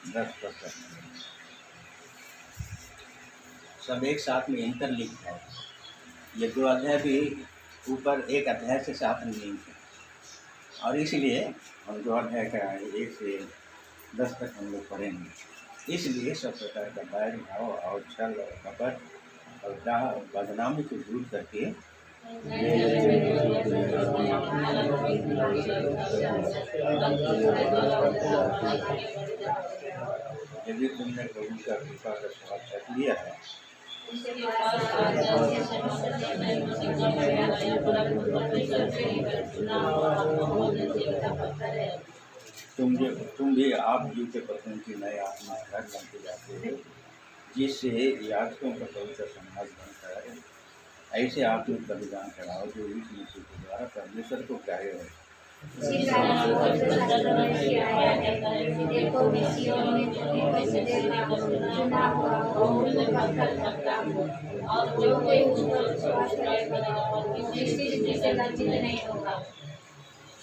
10%। सब एक साथ में इंटरलिंक है। ये 2 अध्याय भी ऊपर एक अध्याय से साथ में लिंक है, और इसलिए हम 2 अध्याय का 1 से 10 तक हम लोग पढ़ेंगे। इसलिए सब प्रकार का बैर भाव और छल और कपट और डाह और बदनामी को दूर करके यदि तुमने प्रभु का कृपा का स्वाद छक लिया है तुम भी आप जीव के पत्रों की नए आत्मा घर बनते जाते हो, जिससे याजकों का पवित्र समाज बनकर ऐसे आत्मिक बलिदान कराओ जो इस मसीह के द्वारा परमेश्वर को प्यारे हो।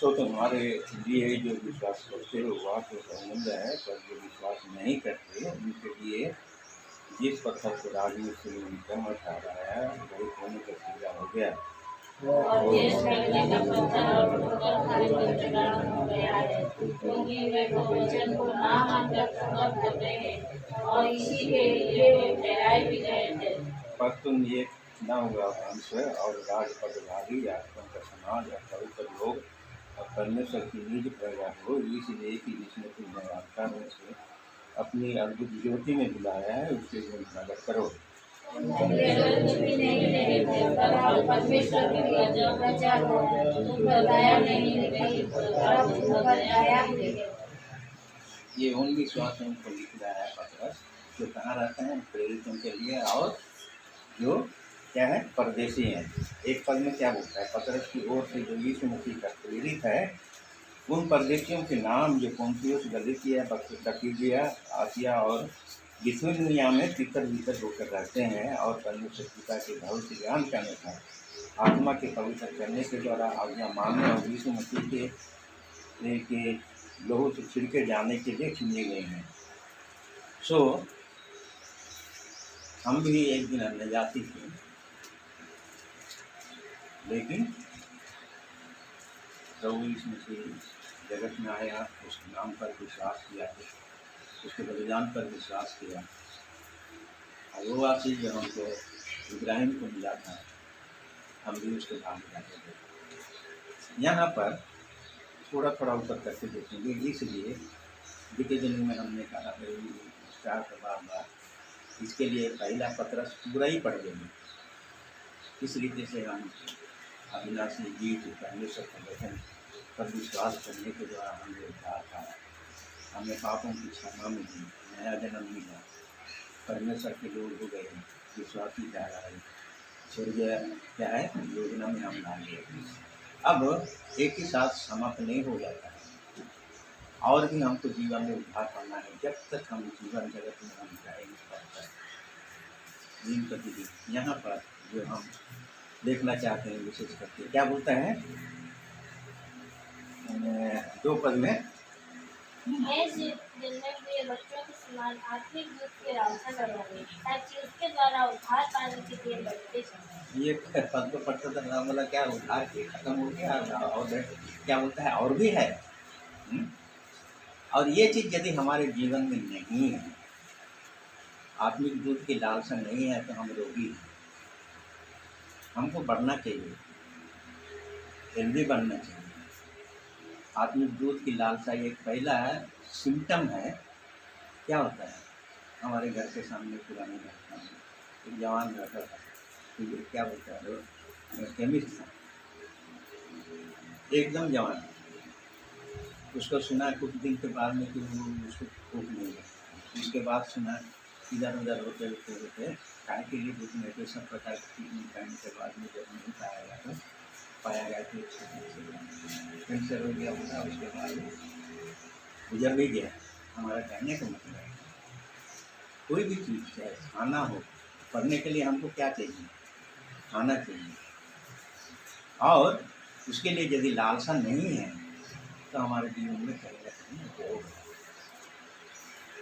तो तुम्हारे लिए जो विश्वास करते हो वह तो अमूल्य है, पर जो विश्वास नहीं करते उनके लिए जिस पत्थर को राजू से जमा ठहराया है वही होने का पूरा हो गया पर तुम ये न हुआ वंश और राजपदभागी याजकों का समाज और पवित्र लोग और परमेश्वर की निज प्रजा हो, इसलिए कि जिसने तुम्हें वार्ता में से अपनी अद्भुत ज्योति में बुलाया है उसके गुण प्रकट करो। ये उन विश्वासों को लिख रहा है पतरस जो कहाँ रहते हैं, प्रेरितों के लिए, और जो क्या है, परदेशी हैं। एक पद में क्या बोलता है, पतरस की ओर से जो यीशु मसीह का प्रेरित है उन परदेशियों के नाम जो पोंतियुस, गलातिया, पफिदिया, आसिया और बिथुनिया में तितर बितर होकर रहते हैं और परमेश्वर पिता के भविष्य ज्ञान के अनुसार आत्मा के पवित्र करने के द्वारा आज्ञा मानने और यीशु मसीह के लोगों से छिड़के जाने के लिए चुने गए हैं। सो हम भी एक दिन अन्य जाति थे, लेकिन प्रभु यीशु मसीह जगत में आया, उसके नाम पर विश्वास किया, उसके बलिदान पर विश्वास किया, और वो आशीष जो हमको इब्राहिम को मिला था हम भी उसके भाग जाते थे। यहाँ पर थोड़ा थोड़ा ऊपर करके देखेंगे, इसलिए बीते दिनों में हमने कहा स्टार का बार इसके लिए पहला पत्रस पूरा ही पढ़ देंगे। इस रीति से हम अभिलाषी गीत परमेश्वर का वचन पर विश्वास करने के द्वारा हमें उद्धार पाया, हमें पापों की क्षमा मिली, नया जन्म मिला, परमेश्वर के लोग हो गए, विश्वासी जा रहा है, स्वर्ग क्या है योजना में हम ला गए। अब एक ही साथ समाप्त नहीं हो जाता है, और भी हमको जीवन में उद्धार पाना है। जब तक हम जीवन जगत में हम जाएंगे दिन प्रतिदिन। यहाँ पर जो हम देखना चाहते हैं विशेष करके क्या बोलता है 2 पद में, बच्चों के समान आत्मिक दूध के लालसा करवाने ताकि उसके द्वारा उद्धार पाने के लिए बढ़ते चलें। ये पद को पढ़ते तो बोला क्या उद्धार के खत्म हो गया, और क्या बोलता है और भी है। और ये चीज़ यदि हमारे जीवन में नहीं है, आत्मिक दूध की लालसा नहीं है, तो हम रोगी हैं। हमको बढ़ना चाहिए, हेल्दी बनना चाहिए। आत्मिक दूध की लालसा एक पहला सिम्टम है। क्या होता है, हमारे घर के सामने पुराने घर का एक जवान रहता था, तो क्या बोलता है केमिस्ट था, एकदम जवान। उसको सुना कुछ दिन के बाद में कि वो उसको भूख नहीं है। उसके बाद सुना इधर उधर होते खाए के लिए भूख नहीं थे, सब प्रकार की ट्रीटमेंट करने के बाद में जब नहीं पाया गया कि कैंसर हो गया होगा। उसके बाद गुजर भी गया। हमारा कहने का मतलब है कोई भी चीज़ चाहे खाना हो, पढ़ने के लिए हमको क्या चाहिए, खाना चाहिए, और उसके लिए यदि लालसा नहीं है तो हमारे जीवन में कहीं ना कहीं होगा।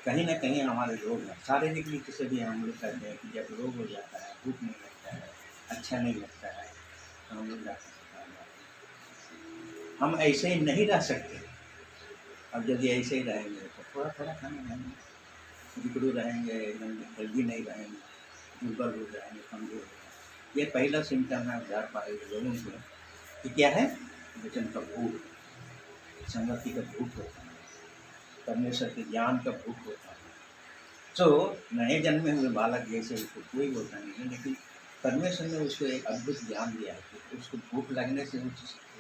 कहीं ना कहीं हमारे रोग हैं। शारीरिक रीति से भी हम लोग कहते हैं कि जब रोग हो जाता है, भूख नहीं लगता है, अच्छा नहीं लगता है, तो हम लोग डॉक्टर से पास जाते हैं। हम ऐसे ही नहीं रह सकते। अब यदि ऐसे ही रहेंगे तो थोड़ा थोड़ा खाना खाएंगे, जिगरू रहेंगे, एकदम हेल्दी नहीं रहेंगे, दुर्बल हो जाएंगे, कमजोर हो जाएंगे। ये पहला सिम्टम है उधार पाए लोगों को कि क्या है, वचन का भूख, संगति का भूख होता है, परमेश्वर के ज्ञान का भूख होता है। तो नए जन्मे हुए बालक जैसे उसको कोई होता नहीं है, लेकिन परमेश्वर ने उसको एक अद्भुत ज्ञान दिया है कि उसको भूख लगने से वो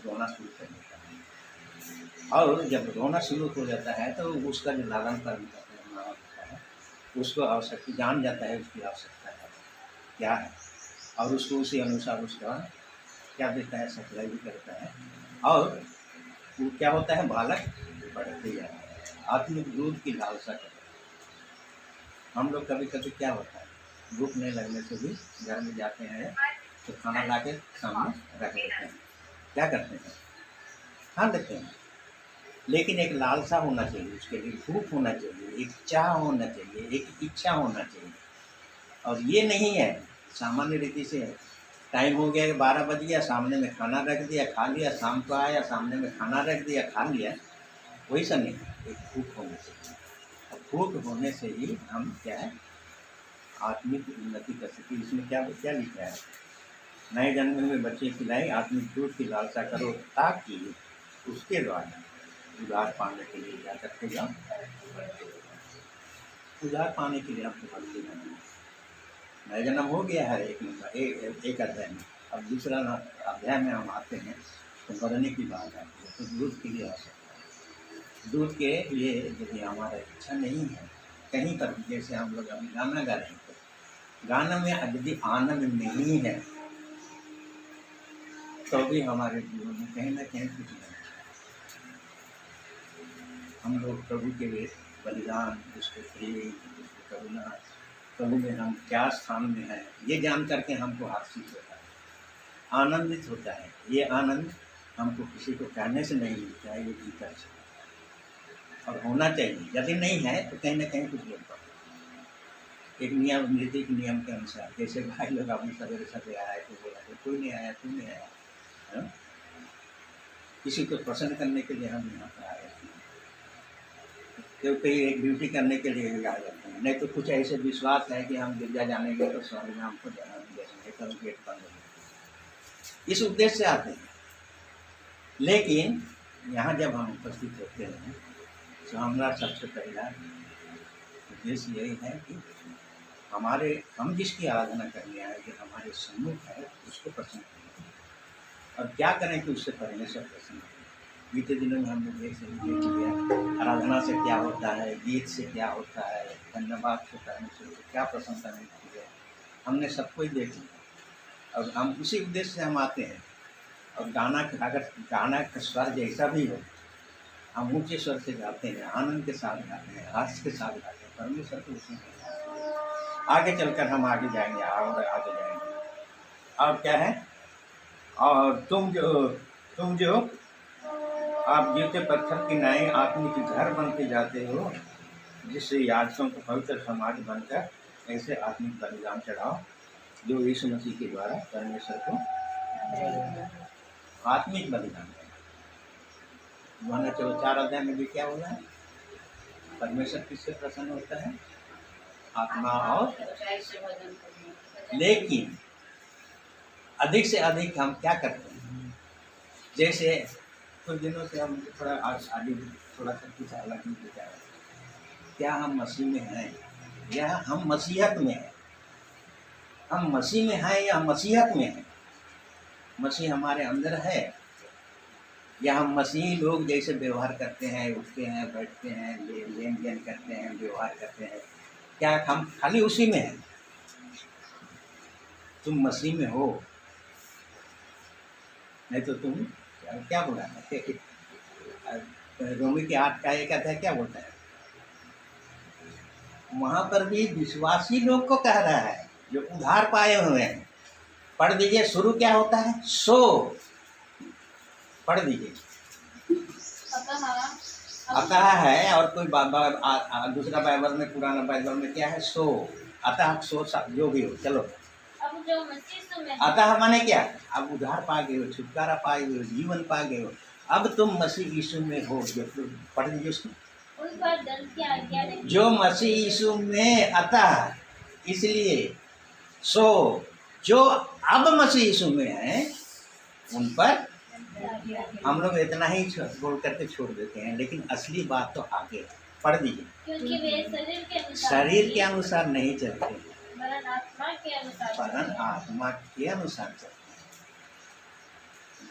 रोना शुरू कर देता है, और जब रोना शुरू हो जाता है तो उसका जो लालन पालन करना होता है, उसको आवश्यकता जान जाता है, उसकी आवश्यकता है क्या है, और उसको उसी अनुसार उसका क्या देता है, सप्लाई भी करता है। और वो क्या होता है, बालक बढ़ते जाता है, आत्मिक दूध की लालसा करता है। हम लोग कभी कभी क्या होता है, भूख नहीं लगने से भी घर में जाते हैं तो खाना ला के सामने रख देते हैं, क्या करते हैं, खा लेते हैं। लेकिन एक लालसा होना चाहिए, उसके लिए भूख होना चाहिए, एक चाह होना चाहिए, एक इच्छा होना चाहिए। और ये नहीं है सामान्य रीति से टाइम हो गया 12 बज गया, सामने में खाना रख दिया, खा लिया, शाम को आया, सामने में खाना रख दिया, खा लिया, वैसा नहीं, एक भूख होनी चाहिए। और भूख होने से ही हम क्या है, आत्मिक उन्नति कर सकते। इसमें क्या क्या लिखा है, नए जन्म में बच्चे खिलाए, आत्मिक दूध की लालसा करो ताकि उसके द्वारा उधार पाने के लिए क्या करते जाओ, उधार पाने के लिए आपको बढ़ते जाना। नया जन्म हो गया है एक नंबर एक अध्याय में, अब दूसरा अध्याय में हम आते हैं तो बढ़ने की बात आती है। तो दूध के लिए आवश्यकता है, दूध के लिए यदि हमारा इच्छा नहीं है कहीं पर, जैसे हम लोग अभी गाना गा रहे हैं तो गाना में यदि आनंद नहीं है तो भी हमारे जीवन में कहीं ना कहीं कुछ नहीं। हम लोग प्रभु के लिए बलिदान, उसके प्रेम, उसकी करुणा, प्रभु में हम क्या स्थान में हैं, ये जान करके हमको हर्षित होता है, आनंदित होता है। ये आनंद हमको किसी को कहने से नहीं मिलता है, ये भीतर से और होना चाहिए। यदि नहीं है तो कहीं ना कहीं कुछ गड़बड़। एक नियम, नैतिक नियम के अनुसार, जैसे भाई लोग अपने सवेरे सवेरे आए तो बोला कि कोई नहीं आया, तू नहीं आया, है? किसी को प्रसन्न करने के लिए हम यहाँ पर आए हैं, क्योंकि एक ड्यूटी करने के लिए भी आ जाते हैं। नहीं तो कुछ ऐसे विश्वास है कि हम गिरजा जानेंगे तो स्वर्ग में हमको जाना देंगे, कल गेट बंद होंगे, इस उद्देश्य से आते हैं। लेकिन यहाँ जब हम उपस्थित होते हैं तो हमारा सबसे पहला उद्देश्य यही है कि हम जिसकी आराधना करने आए, जो हमारे सम्मुख है, उसको प्रसन्न करें। और क्या करें कि उससे परमेश्वर प्रसन्न करें। बीते दिनों में हमने देख लिया आराधना से क्या होता है, गीत से क्या होता है, धन्यवाद से परमेश्वर को क्या प्रशंसा मिलती है, हमने सबको ही देख लिया। और हम उसी उद्देश्य से हम आते हैं। और अगर गाना का स्वर जैसा भी हो, हम ऊँचे स्वर से गाते हैं, आनंद के साथ गाते हैं, हर्ष के साथ गाते हैं, परमेश्वर को उसी में आगे चलकर हम आगे जाएंगे और आगे जाएंगे। और क्या है, और तुम जो आप जीते पत्थर के नए आत्मिक घर बनते जाते हो, जिससे याजकों को पवित्र समाज बनकर ऐसे आत्मिक बलिदान चढ़ाओ जो यीशु मसीह के द्वारा परमेश्वर को आत्मिक बलिदान करें। 4 अध्याय में भी क्या बोला है, परमेश्वर किससे प्रसन्न होता है, आत्मा और। लेकिन अधिक से अधिक हम क्या करते हैं, जैसे कुछ दिनों से हम थोड़ा आगे थोड़ा सा कुछ अलग ही पूछा है, क्या हम मसीह में हैं या हम मसीहत में हैं? हम मसीह में हैं या मसीहत में हैं? मसीह हमारे अंदर है या हम मसीही लोग जैसे व्यवहार करते हैं, उठते हैं, बैठते हैं, लेन देन करते हैं, व्यवहार करते हैं, क्या हम खाली उसी में हैं? तुम मसीह में हो, नहीं तो तुम क्या बोला है, रोमी के 8 का 1 अध्याय क्या बोलता है, वहां पर भी विश्वासी लोग को कह रहा है जो उधार पाए हुए हैं। पढ़ दीजिए, शुरू क्या होता है, सो पढ़ दीजिए। अतः अतः है, और कोई दूसरा बाइबल में, पुराना बाइबल में क्या है, सो। अतः सो जो भी हो, चलो। अब जो मसीह में अतः माने क्या, अब उद्धार पा गए हो, छुटकारा पा गए हो, जीवन पा गए हो, अब तुम मसीह यीशु में हो। जो पढ़ लीजिए उसको। उन पर दंड की आज्ञा नहीं। जो मसीह यीशु में, अतः इसलिए, सो जो अब मसीह यीशु में है उन पर, हम लोग इतना ही बोल करके छोड़ देते हैं, लेकिन असली बात तो आगे है। पढ़ दीजिए। क्योंकि वे शरीर के अनुसार नहीं चलते, वरन आत्मा के अनुसार वरन आत्मा के अनुसार चलते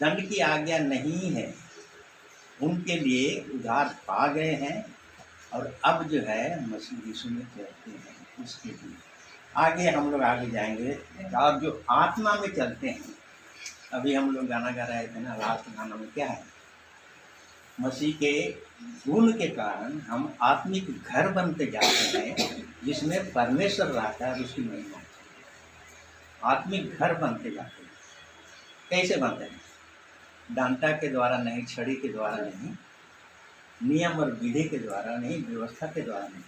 हैं। दंड की आज्ञा नहीं है उनके लिए, उद्धार पा गए हैं और अब जो है मसीह यीशु में चलते हैं उसके लिए। आगे हम लोग आगे जाएंगे। और जो आत्मा में चलते हैं, अभी हम लोग गाना गा रहे थे ना, लास्ट गाना में क्या है, मसीह के गुण के कारण हम आत्मिक घर बनते जाते हैं, जिसमें परमेश्वर रहता है, उसकी महिमा। आत्मिक घर बनते जाते हैं। कैसे बनते हैं? डांटा के द्वारा नहीं, छड़ी के द्वारा नहीं, नियम और विधि के द्वारा नहीं, व्यवस्था के द्वारा नहीं।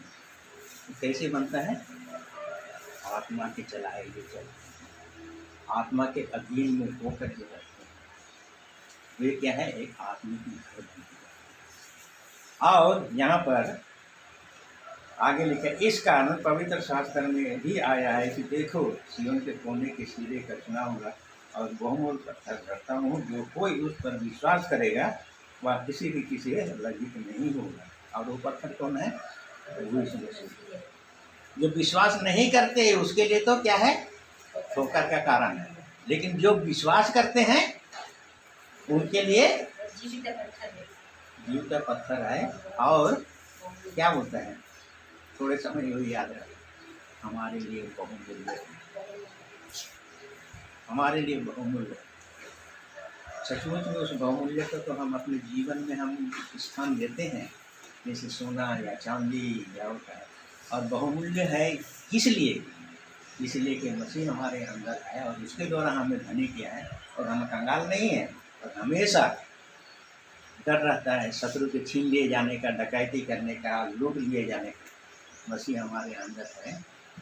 तो कैसे बनता है? आत्मा के चलाए हुए चलते हैं, आत्मा के अधीन में होकर के रहते हैं। वे क्या है? एक आत्मिक घर बनते हैं। और यहाँ पर आगे लिखा, इस कारण पवित्र शास्त्र में भी आया है कि देखो, सिय्योन के कोने के सिरे का चुना होगा और बहुमूल्य पत्थर रखता हूँ, जो कोई उस पर विश्वास करेगा वह किसी रीति से लज्जित नहीं होगा। और वो पत्थर कौन है? जो विश्वास नहीं करते उसके लिए तो क्या है? ठोकर का कारण है। लेकिन जो विश्वास करते हैं उनके लिए जीवित पत्थर है। और क्या बोलता है? थोड़े समय यही याद रहे, हमारे लिए बहुमूल्य, हमारे लिए बहुमूल्य। सचमुच में उस बहुमूल्य को तो हम अपने जीवन में हम स्थान देते हैं, जैसे सोना या चांदी या होता है। और बहुमूल्य है किस लिए? इसलिए कि मसीह हमारे अंदर है और उसके द्वारा हमें धनी किया है, और हम कंगाल नहीं हैं। और हमेशा डर रहता है शत्रु के छीन लिए जाने का, डकैती करने का, लूट लिए जाने का। मसीह हमारे अंदर है,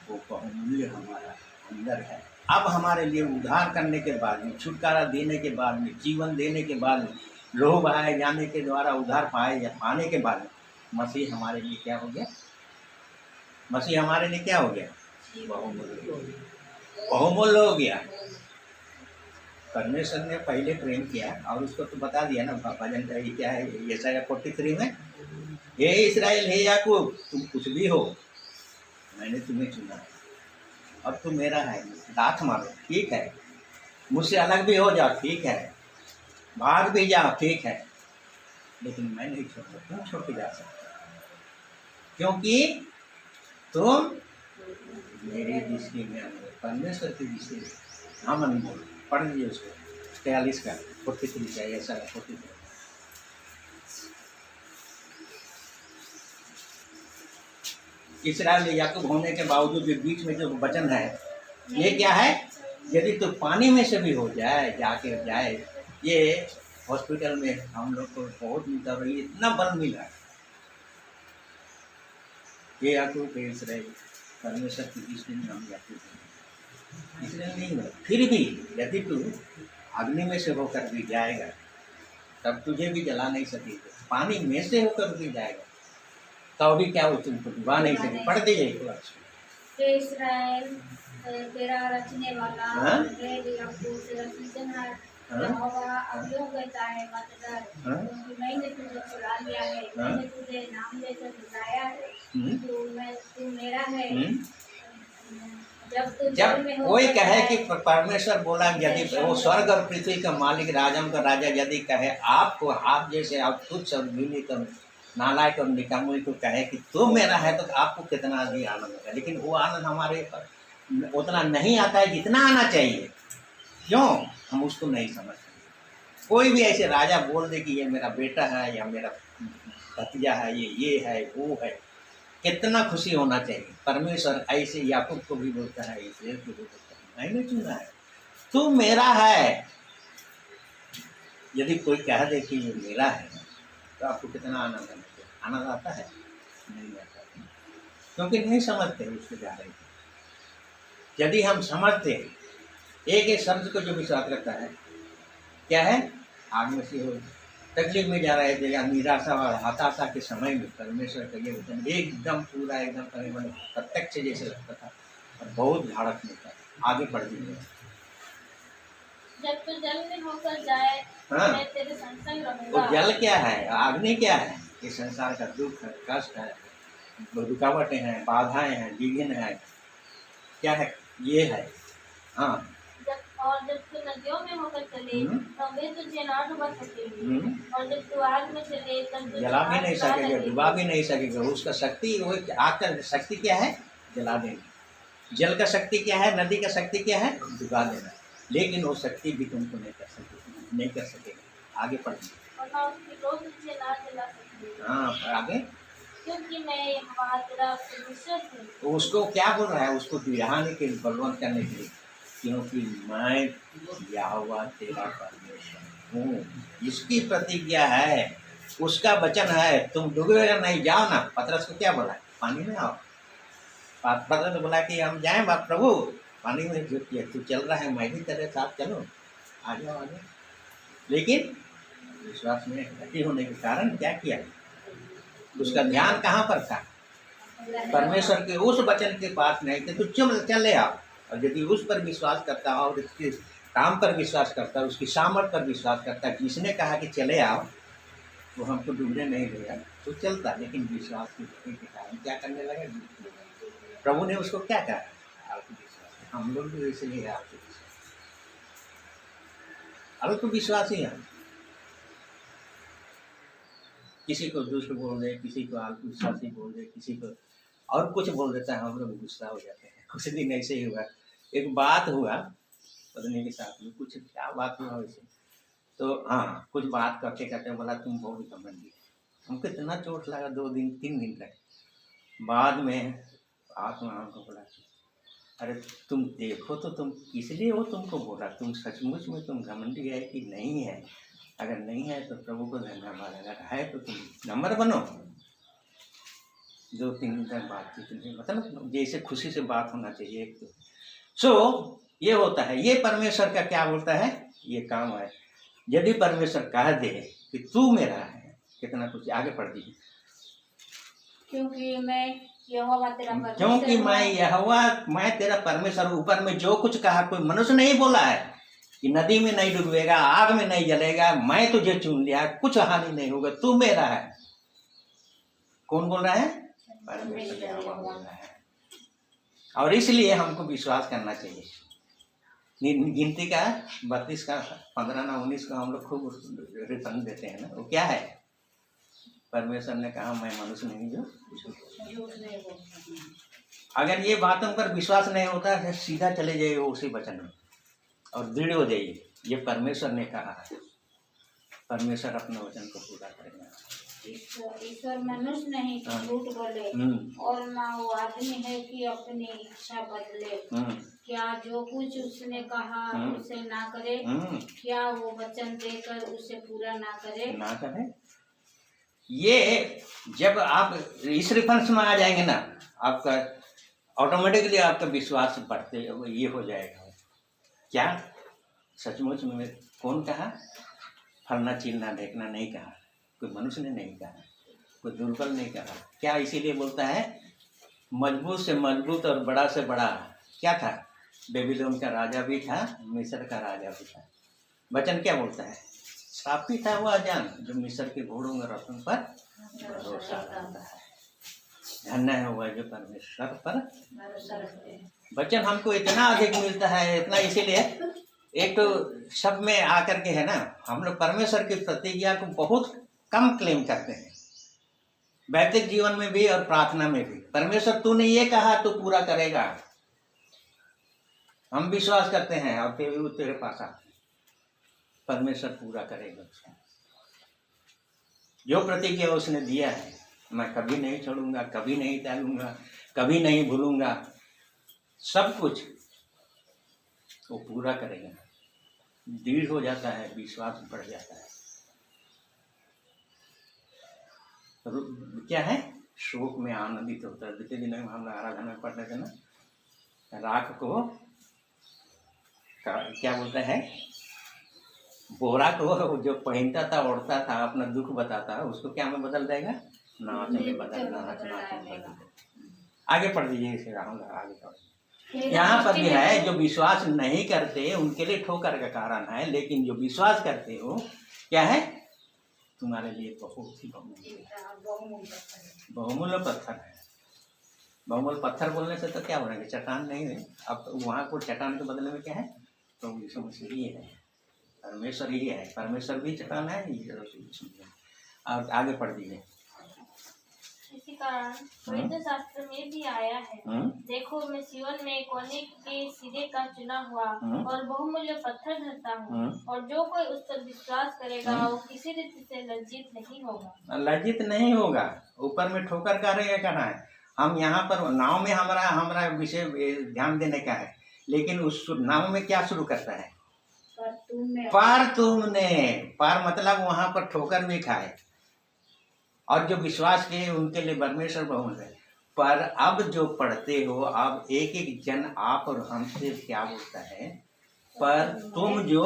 वो बहुमूल्य हमारा अंदर है। अब हमारे लिए उद्धार करने के बाद में, छुटकारा देने के बाद में, जीवन देने के बाद में, लोह बहाए जाने के द्वारा उद्धार पाए या पाने के बाद में मसीह हमारे लिए क्या हो गया? मसीह हमारे लिए क्या हो गया? बहुमूल्य हो गया। परमेश्वर ने पहले प्रेम किया और उसको तो बता दिया ना, भजन का क्या है, यशाया 43 में, हे इस्राएल, हे याकूब, तुम कुछ भी हो, मैंने तुम्हें चुना है, अब तुम मेरा है। लात मारो, ठीक है, मुझसे अलग भी हो जाओ, ठीक है, भाग भी जाओ, ठीक है, लेकिन मैं नहीं छोड़ूंगा। तुम छोड़ के जा सकते, क्योंकि तुम मेरी दृष्टि में अनमोल, परमेश्वर की दृष्टि में हम अनमोल। पढ़ लीजिए उसको, 43 का 43 है, ऐसा 43। इस्राएल याकूब होने के बावजूद भी बीच में जो वचन है, ये क्या है? यदि तो पानी में से भी हो जाए, जाके जाए। ये हॉस्पिटल में हम लोग को बहुत मिलता है, इतना बल मिला। ये याकूब इस्राएल परमेश्वर की दृष्टि में हम याकूब हैं, इसलिए नहीं हो। फिर भी यदि तू अग्नि में से होकर भी जाएगा तब तुझे भी जला नहीं सकेगा, पानी में से होकर भी जाएगा तो भी क्या हो, तुमको डुबा नहीं सके। पढ़ दीजिए एक बार। इस्राएल तेरा रचने वाला, याकूब तेरा सृजनहार, यहोवा अब यूं कहता है, मत डर, क्योंकि मैंने तुझे छुड़ा लिया है, मैंने तुझे नाम लेकर बुलाया है, तू मेरा है। जब कोई कहे कि परमेश्वर बोला, यदि वो स्वर्ग और पृथ्वी का मालिक, राजाओं का राजा यदि कहे आपको, आप जैसे आप तुच्छ और नीच और नालायक और निकम्मे को कहे कि तुम मेरा है, तो आपको कितना अधिक आनंद होगा। लेकिन वो आनंद हमारे उतना नहीं आता है जितना आना चाहिए। क्यों? हम उसको नहीं समझते। कोई भी ऐसे राजा बोल दे कि ये मेरा बेटा है या मेरा भतीजा है, ये है, वो है, कितना खुशी होना चाहिए। परमेश्वर ऐसे याकूब को भी बोलता है, इसराइल को भी बोलता है, मैंने चुना है, तू मेरा है। यदि कोई कह दे कि ये मेरा है तो आपको कितना आनंद है। आनंद आता है? नहीं आता, क्योंकि नहीं समझते उसके बारे में। यदि हम समझते, एक एक शब्द को जो विश्वास करता है, क्या है, आग में से हो, तकलीफ में जा रहे थे या निराशा और हताशा के समय में परमेश्वर का ये वचन एकदम पूरा एकदम प्रत्यक्ष जैसे लगता था और बहुत झाड़क मिलता था, आगे बढ़ गई। जब तो जल में होकर जाए, हाँ, मैं तेरे संग वो रहूंगा। जल क्या है, अग्नि क्या है, ये संसार का दुख है, कष्ट है, रुकावटें हैं, बाधाएं हैं, विघ्न है, क्या है, ये है। हाँ, जब तू नदियों में होकर चले तो वे तुझे ना डुबा सकेंगे, और जब तू आग में चले तब तुझे जला भी नहीं आग ना सकेगा, लगेगी। डुबा भी नहीं सकेगा। उसका शक्ति, वो आग का शक्ति क्या है, जला देना। जल का शक्ति क्या है, नदी का शक्ति क्या है, डुबा देना। लेकिन वो शक्ति भी तुमको नहीं कर सकेगी, नहीं कर सकेगा। आगे पढ़िए। और ना उसकी लौ तुझे ना जला सकेगी। हाँ, आगे, क्योंकि मैं यहोवा तेरा परमेश्वर हूँ। तो उसको क्या बोल रहा है, उसको दिलाने के लिए, बलवंत करने के लिए, क्योंकि मैं यहोवा तेरा परमेश्वर हूँ। इसकी प्रतिज्ञा है, उसका वचन है, तुम डूबेगा नहीं, जाओ ना। पतरस को क्या बोला, पानी में आओ। पतरस बोला कि हम जाएं बाप प्रभु पानी में, जो तू चल रहा है मैं भी तेरे साथ चलूं, आ जाओ आगे। लेकिन विश्वास में घटी होने के कारण क्या किया, उसका ध्यान कहाँ पर था, परमेश्वर के उस वचन के पास नहीं थे। तो चले आओ। और यदि उस पर विश्वास करता और उसके काम पर विश्वास करता, उसकी सामर्थ पर विश्वास करता, जिसने कहा कि चले आओ वो हमको डूबने नहीं देगा, तो चलता। लेकिन विश्वास के कारण क्या करने लगा, प्रभु ने उसको क्या कहा, आपको विश्वास। हम लोग भी इसलिए आपको विश्वास, अब तो विश्वास ही है। किसी को दुष्ट बोल दे, किसी को अविश्वासी बोल दे, किसी को और कुछ बोल देता है, हम लोग गुस्सा हो जाते हैं। कुछ दिन ऐसे ही हुआ, एक बात हुआ पत्नी के साथ में, कुछ क्या बात हुआ वैसे, तो हाँ, कुछ बात करते करते बोला तुम बहुत घमंडी है। हमको इतना चोट लगा, 2 दिन 3 दिन तक। बाद में आत्मा हमको बोला, अरे तुम देखो तो तुम इसलिए वो तुमको बोला, तुम सचमुच में तुम घमंडी है कि नहीं है। अगर नहीं है तो प्रभु को धन्यवाद, अगर है तो तुम नंबर बनो। 2-3 दिन तक बातचीत नहीं, मतलब जैसे खुशी से बात होना चाहिए एक तो। सो ये होता है, ये परमेश्वर का क्या बोलता है, ये काम है। यदि परमेश्वर कह दे कि तू मेरा है, कितना कुछ। आगे पढ़ दीजिए। क्योंकि मैं यहोवा तेरा परमेश्वर, क्योंकि मैं यहोवा, मैं तेरा परमेश्वर। ऊपर में जो कुछ कहा, कोई मनुष्य नहीं बोला है कि नदी में नहीं डूबेगा, आग में नहीं जलेगा, मैं तुझे चुन लिया, कुछ हानि नहीं होगा, तू मेरा है। कौन बोल रहा है, परमेश्वर यहोवा बोल रहा है। और इसलिए हमको विश्वास करना चाहिए। गिनती का 32 का 15 ना 19 का हम लोग खूब रिटर्न देते हैं ना, वो क्या है, परमेश्वर ने कहा मैं मनुष्य नहीं जो। अगर ये बात हम पर विश्वास नहीं होता है, सीधा चले जाइए उसी वचन में और दृढ़ हो जाइए, ये परमेश्वर ने कहा है, परमेश्वर अपने वचन को पूरा करेगा। ईश्वर मनुष्य नहीं कि झूठ बोले, और ना वो आदमी है कि अपनी इच्छा बदले। क्या जो कुछ उसने कहा उसे ना करे, क्या वो वचन देकर उसे पूरा ना करे। ये जब आप इस रेफरेंस में आ जाएंगे ना, आपका ऑटोमेटिकली आपका विश्वास बढ़ते ये हो जाएगा। क्या सचमुच में कौन कहा, फलना चीलना देखना नहीं कहा, कोई मनुष्य ने नहीं कहा, कोई दुर्बल नहीं कहा। क्या इसीलिए बोलता है, मजबूत से मजबूत और बड़ा से बड़ा क्या था, बेबीलोन का राजा भी था, मिस्र का राजा भी था। वचन क्या बोलता है, साफी था वो अजान जो मिस्र के घोड़ों में रथों पर भरोसा करता है। धन्य है वह जो परमेश्वर पर भरोसा रखते हैं। वचन हमको इतना अधिक मिलता है, इतना, इसीलिए एक तो सब में आकर के है ना, हम लोग परमेश्वर की प्रतिज्ञा को बहुत कम क्लेम करते हैं, वैदिक जीवन में भी और प्रार्थना में भी। परमेश्वर तूने ये कहा तो पूरा करेगा, हम विश्वास करते हैं और तेरे पास आते हैं, परमेश्वर पूरा करेगा उसका जो प्रतिज्ञा उसने दिया है। मैं कभी नहीं छोड़ूंगा, कभी नहीं त्यागूंगा, कभी नहीं भूलूंगा, सब कुछ वो पूरा करेगा। दृढ़ हो जाता है, विश्वास बढ़ जाता है। क्या है, शोक में आनंदित होता है। बीते दिनों में हम लोग आराधना में पढ़ रहे थे ना, राख को क्या बोलता है, बोरा को जो पहनता था, ओढ़ता था, अपना दुख बताता है, उसको क्या में बदल देगा, नाच में बदल। आगे पढ़ दीजिए इसे, आगे पढ़। यहाँ पर भी है, जो विश्वास नहीं करते उनके लिए ठोकर का कारण है, लेकिन जो विश्वास करते हो क्या है, तुम्हारे लिए बहुत ही बहुमूल्य पत्थर है। बहुमूल्य पत्थर बोलने से तो क्या बोलेंगे, चट्टान नहीं है। अब वहाँ को चट्टान के बदले में क्या है, तो यीशु मसीह ही है, परमेश्वर ही है। परमेश्वर भी चट्टान है, और आगे पढ़ दीजिए। इसी कारण पवित्र शास्त्र में भी आया है, देखो मैं सिय्योन में कोने के सिरे का चुना हुआ और बहुमूल्य पत्थर धरता हूँ, और जो कोई उस पर विश्वास करेगा वो किसी रीति से लज्जित नहीं होगा। लज्जित नहीं होगा। ऊपर में ठोकर का रहेगा कहना है। हम यहाँ पर नाव में हमारा विषय ध्यान देने का है, लेकिन उस नाव में क्या शुरू करता है, पर तुमने, पर मतलब वहाँ पर ठोकर भी खाए, और जो विश्वास किए उनके लिए परमेश्वर बहुमूल्य है। पर अब जो पढ़ते हो, अब एक एक जन आप और हमसे क्या बोलता है, पर तुम जो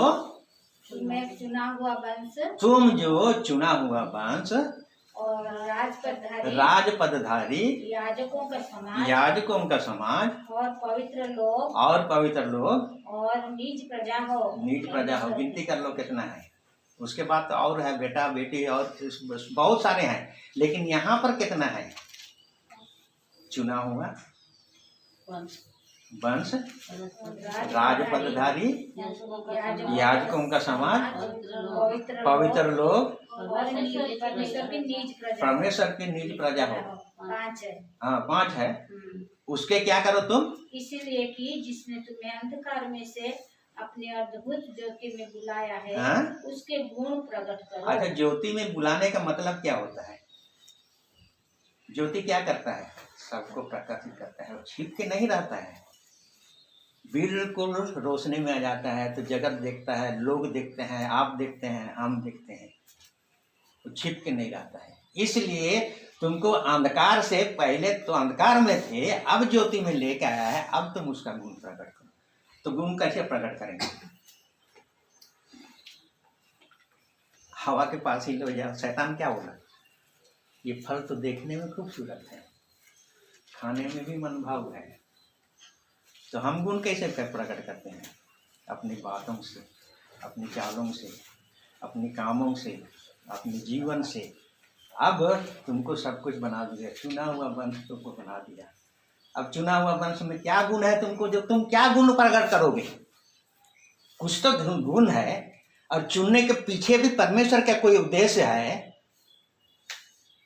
चुना हुआ वंश, तुम जो चुना हुआ वंश और राजपदधारी याजकों का समाज और पवित्र लोग और नीच प्रजा हो। गिनती कर लो कितना है। उसके बाद तो और है, बेटा बेटी और बहुत सारे हैं, लेकिन यहाँ पर कितना है, चुना हुआ वंश, राजपदधारी, याजकों का समाज, पवित्र लोग, परमेश्वर की निज प्रजा हो। 5 है। हाँ 5 है। उसके क्या करो तुम, इसीलिए कि जिसने तुम्हें अंधकार में से अपने अद्भुत ज्योति में बुलाया है, उसके गुण प्रकट करो। अच्छा, ज्योति में बुलाने का मतलब क्या होता है? ज्योति क्या करता है, सबको प्रकाशित करता है, छिप के नहीं रहता है, बिल्कुल रोशनी में आ जाता है। तो जगत देखता है, लोग देखते हैं, आप देखते हैं, हम देखते हैं, तो छिप के नहीं रहता है। इसलिए तुमको अंधकार से, पहले तो अंधकार में थे, अब ज्योति में लेकर आया है, अब तुम उसका गुण प्रकट करो। तो गुण कैसे प्रकट करेंगे? हवा के पास ही ले जाओ। शैतान क्या बोला, ये फल तो देखने में खूबसूरत है, खाने में भी मनभाव है, तो हम गुण कैसे प्रकट करते हैं? अपनी बातों से, अपनी चालों से, अपनी कामों से, अपने जीवन से। अब तुमको सब कुछ बना दिया, चुना हुआ वंश तुमको बना दिया। अब चुना हुआ वंश में क्या गुण है तुमको, जो तुम क्या गुण प्रकट करोगे? कुछ तो गुण है, और चुनने के पीछे भी परमेश्वर का कोई उद्देश्य है।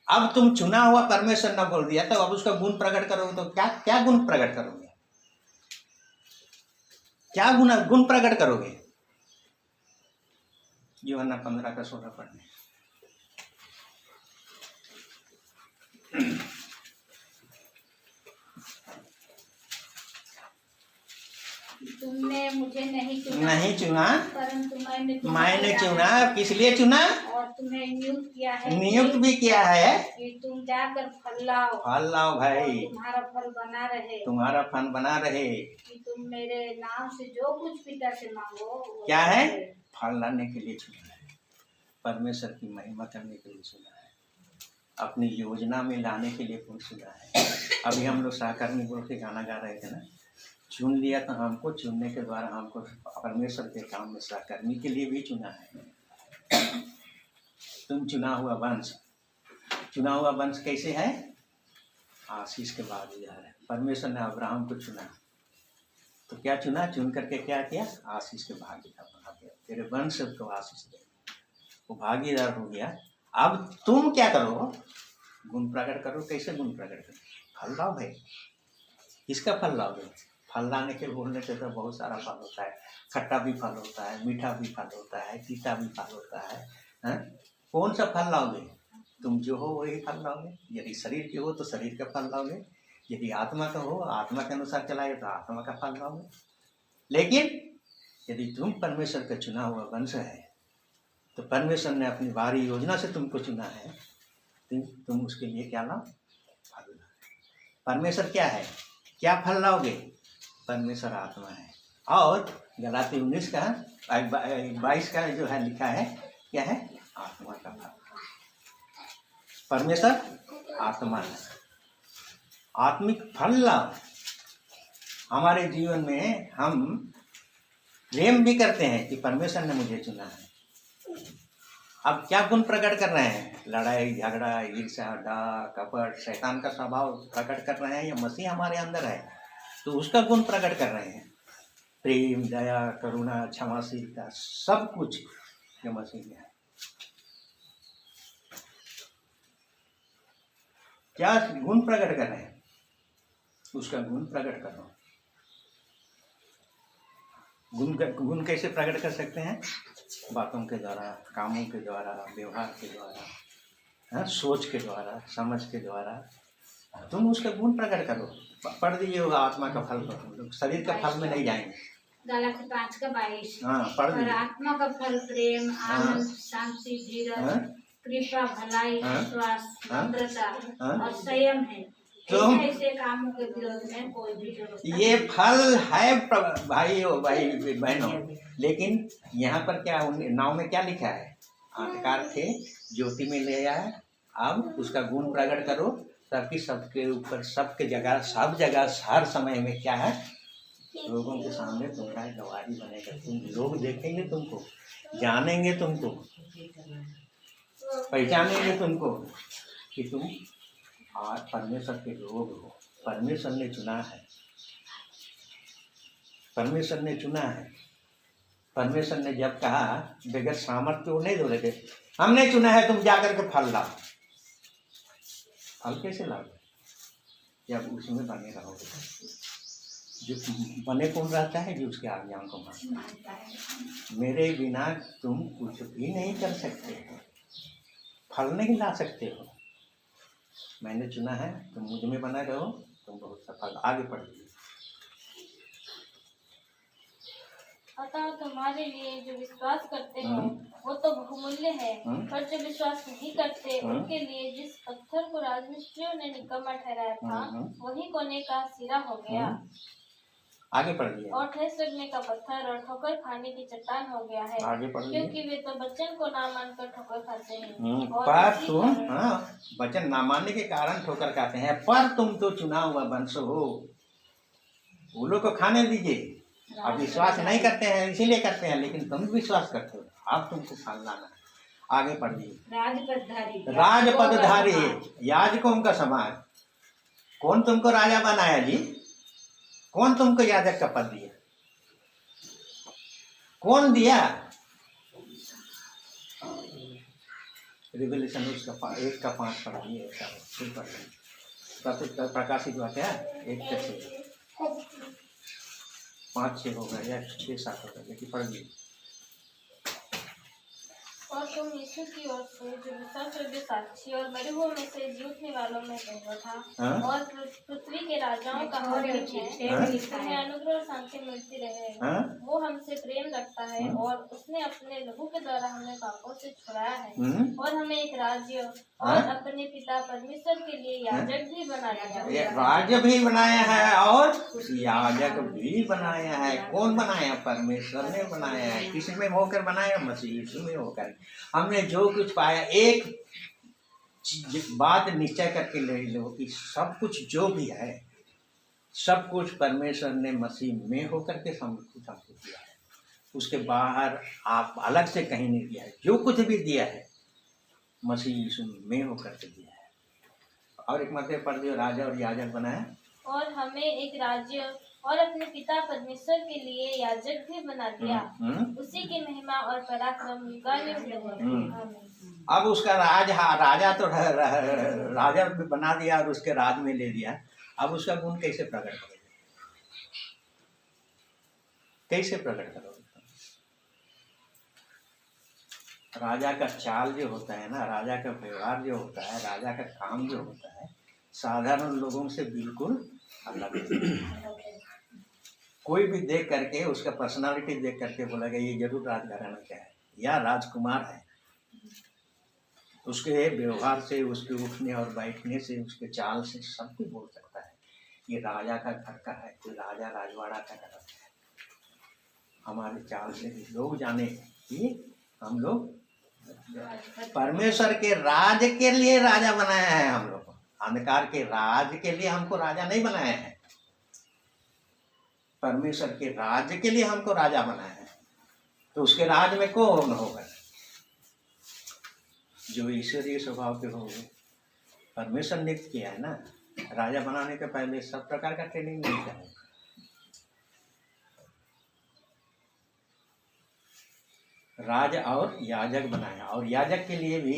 अब तुम चुना हुआ परमेश्वर ने बोल दिया, तो अब उसका गुण प्रकट करोगे, तो क्या क्या गुण प्रकट करोगे? क्या गुण प्रकट करोगे? यूहन्ना 15:16 पढ़ने। तुमने मुझे नहीं चुना, परंतु मैंने चुना। किस लिए चुना? और तुम्हें नियुक्त किया है, नियुक्त भी किया है कि तुम जाकर फल लाओ भाई, तुम्हारा फल बना रहे, कि तुम मेरे नाम से जो कुछ पिता से मांगो। क्या है? फल लाने के लिए चुना है, परमेश्वर की महिमा करने के लिए चुना है, अपनी योजना में लाने के लिए चुना है। अभी हम लोग सहकर्मी बोल के गाना गा रहे थे ना, चुन लिया तो हमको, चुनने के द्वारा हमको परमेश्वर के काम में सहकर्मी के लिए भी चुना है। तुम चुना हुआ वंश। चुना हुआ वंश कैसे है? आशीष के बाद जा रहा है। परमेश्वर ने अब्राहम को चुना, तो क्या चुना? चुन करके क्या किया? आशीष के भागीदार बना दिया, तेरे वंश को आशीष दे, वो भागीदार हो गया। अब तुम क्या करो? गुण प्रकट करो। कैसे गुण प्रकट करो? फल लाओ भाई। किसका फल लाओगे? फल लाने के बोलने से तो बहुत सारा फल होता है, खट्टा भी फल होता है, मीठा भी फल होता है, तीता भी फल होता है। कौन सा फल लाओगे? तुम जो हो वही फल लाओगे। यदि शरीर के हो तो शरीर का फल लाओगे, यदि आत्मा का हो, आत्मा के अनुसार चलाए तो आत्मा का फल लाओगे। लेकिन यदि तुम परमेश्वर का चुना हुआ वंश है, तो परमेश्वर ने अपनी भारी योजना से तुमको चुना है, तुम उसके लिए क्या लाओ? फल लाओ। परमेश्वर क्या है? क्या फल लाओगे? परमेश्वर आत्मा है। और गलाती 19 का 22 का जो है लिखा है, क्या है? आत्मा का फल। परमेश्वर आत्मा है। आत्मिक फल लाओ। हमारे जीवन में हम प्रेम भी करते हैं कि परमेश्वर ने मुझे चुना है। अब क्या गुण प्रकट कर रहे हैं? लड़ाई झगड़ा, ईर्ष्या, डाह, कपट, शैतान का स्वभाव प्रकट कर रहे हैं, या मसीह हमारे अंदर है तो उसका गुण प्रकट कर रहे हैं? प्रेम, दया, करुणा, क्षमाशीलता, सब कुछ जो मसीह में है। क्या गुण प्रकट कर रहे हैं? उसका गुण प्रकट करो। गुण कैसे प्रकट कर सकते हैं? बातों के द्वारा, कामों के द्वारा, व्यवहार के द्वारा, सोच के द्वारा, समझ के द्वारा तुम उसका गुण प्रकट करो। पढ़ दीजिए होगा आत्मा का फल, शरीर का फल में नहीं जाएंगे। गलाती 5 का 22। हाँ, पढ़ दीजिए। आत्मा का फल प्रेम, आनंद, शांति, धीरज, कृपा, भलाई, विश्वास, नम्रता और संयम है। ऐसे कामों के विरोध में कोई भी व्यवस्था ये फल है भाइयों, भाई बहनों। लेकिन यहाँ पर क्या नाव में क्या लिखा है? अंधकार थे, ज्योति में ले आया। अब उसका गुण प्रकट करो, ताकि सबके ऊपर, सबके जगह, सब जगह, हर समय में क्या है? लोगों के सामने तुम्हारा गवाही बनेगा। तुम लोग देखेंगे तुमको, जानेंगे तुमको, पहचानेंगे तुमको कि तुम आज परमेश्वर के लोग हो। परमेश्वर ने चुना है। परमेश्वर ने चुना है। परमेश्वर ने जब कहा बगैर सामर्थ्य तो नहीं बोले थे, हमने चुना है, तुम जाकर के फल लाओ। फल कैसे लाओगे? जब उसमें बने रहोगे। जो बने कौन रहता है? जो उसके आज्ञाओं को मानता है। मेरे बिना तुम कुछ भी नहीं कर सकते हो, फल नहीं ला सकते हो। मैंने चुना है, तुम मुझ में बना रहो, तुम बहुत सफल। आगे पढ़िए। अतः तुम्हारे लिए जो विश्वास करते हो वो तो बहुमूल्य है, पर जो विश्वास नहीं करते उनके लिए जिस पत्थर को राजमिस्त्रियों ने निकम्मा ठहराया था वही कोने का सिरा हो गया। आगे पढ़िए। और ठेस लगने का पत्थर और ठोकर खाने की चट्टान हो गया है। आगे पढ़िए। क्योंकि वे तो वचन को ना मानकर ठोकर खाते हैं। पर तुम वचन ना मानने के कारण ठोकर खाते हैं, पर तुम तो चुना हुआ वंश हो। वो लोग को खाने दीजिए। अब विश्वास नहीं करते हैं इसीलिए करते हैं, लेकिन तुम विश्वास करते हो। अब तुमको फल लाना है। आगे पढ़िए। राजपदधारी याजकों का समाज। कौन तुमको राजा बनाया जी? कौन तुमको याजक का पद दिया? कौन दिया? रिवोल्यूशन उसका 1 का 5 पढ़िए। प्रकाशित हुआ क्या? 1 से 5-6 हो गया या 6-7 हो गया, लेकिन पढ़िए। और तुम यीशु की ओर से जो विश्वासयोग्य साक्षी और मरे हुओं में से जी उठने वालों में गया था और पृथ्वी के राजाओं का हाकिम है, तुम्हें अनुग्रह और शांति मिलती रहे। वो हमसे प्रेम रखता है और उसने अपने लहू के द्वारा हमें पापों से छुड़ाया है और हमें एक राज्य और अपने पिता परमेश्वर के लिए याजक भी बना दिया। राज्य भी बनाया है और याजक भी बनाया है। कौन बनाया? परमेश्वर ने बनाया है। किस में होकर बनाया? मसीह यीशु में होकर। हमने जो कुछ पाया, एक बात निश्चय करके ले लो कि सब कुछ जो भी है, सब कुछ परमेश्वर ने मसीह में होकर के हमको दिया है। उसके बाहर आप अलग से कहीं नहीं दिया है। जो कुछ भी दिया है मसीह यीशु में होकर के दिया है। और एक मतलब पढ़ दियो, राजा और याजक बनाया और हमें एक राज्य और अपने पिता परमेश्वर के लिए याजक भी बना दिया। उसी की महिमा और पराक्रम अब उसका राजा तो राजा भी बना दिया और उसके राज में ले दिया। अब उसका गुण कैसे प्रकट करोगे? कैसे प्रकट करोगे? राजा का चाल जो होता है ना, राजा का व्यवहार जो होता है, राजा का काम जो होता है, साधारण लोगों से बिल्कुल अलग है। कोई भी देख करके उसका पर्सनालिटी देख करके बोलेगा ये जरूर राजघराना का है या राजकुमार है। उसके व्यवहार से, उसके उठने और बैठने से, उसके चाल से सब कुछ बोल सकता है ये राजा का घर का है, कोई राजा राजवाड़ा का घर है। हमारे चाल से लोग जाने कि हम लोग परमेश्वर के राज के लिए राजा बनाया है। हम लोग अंधकार के राज के लिए हमको राजा नहीं बनाया है, परमेश्वर के राज के लिए हमको राजा बनाया है। तो उसके राज में कौन होगा? जो ईश्वरीय स्वभाव के होंगे। परमेश्वर ने किया है ना, राजा बनाने के पहले सब प्रकार का ट्रेनिंग मिलता है। राज और याजक बनाया, और याजक के लिए भी,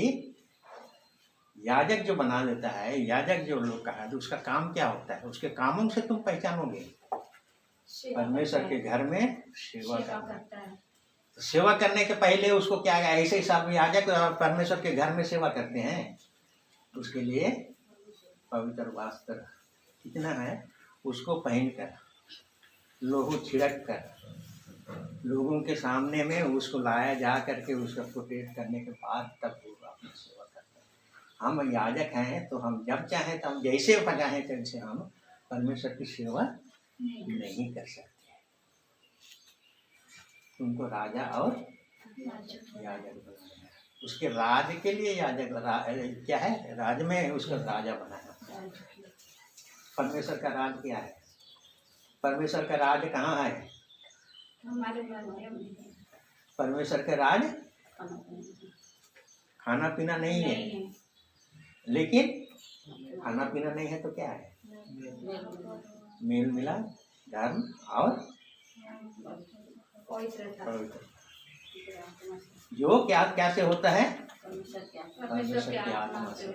याजक जो बना देता है, याजक जो लोग का है, तो उसका काम क्या होता है? उसके कामों से तुम पहचानोगे परमेश्वर के घर में सेवा करता है। तो सेवा करने के पहले उसको क्या है? ऐसे ही सब याजक परमेश्वर के घर में सेवा करते हैं, उसके लिए पवित्र वस्त्र कितना है, उसको पहनकर, लोहू छिड़क कर, लोगों के सामने में उसको लाया जा करके उसका प्रोटेक्ट करने के बाद तब वो अपनी सेवा करते हैं। हम याजक हैं तो हम जब चाहें तो हम जैसे चाहें तैसे हम परमेश्वर की सेवा नहीं कर सकते। उनको राजा और याजक बनाया, उसके राज के लिए याजक क्या है? राज में उसका राजा बनाया। परमेश्वर का राज क्या है? परमेश्वर का राज कहाँ है? परमेश्वर का राज खाना पीना नहीं है, लेकिन खाना पीना नहीं है तो क्या है? मेल मिलाप, धर्म और पवित्र। जो क्या कैसे होता है? परमेश्वर की आत्मा से।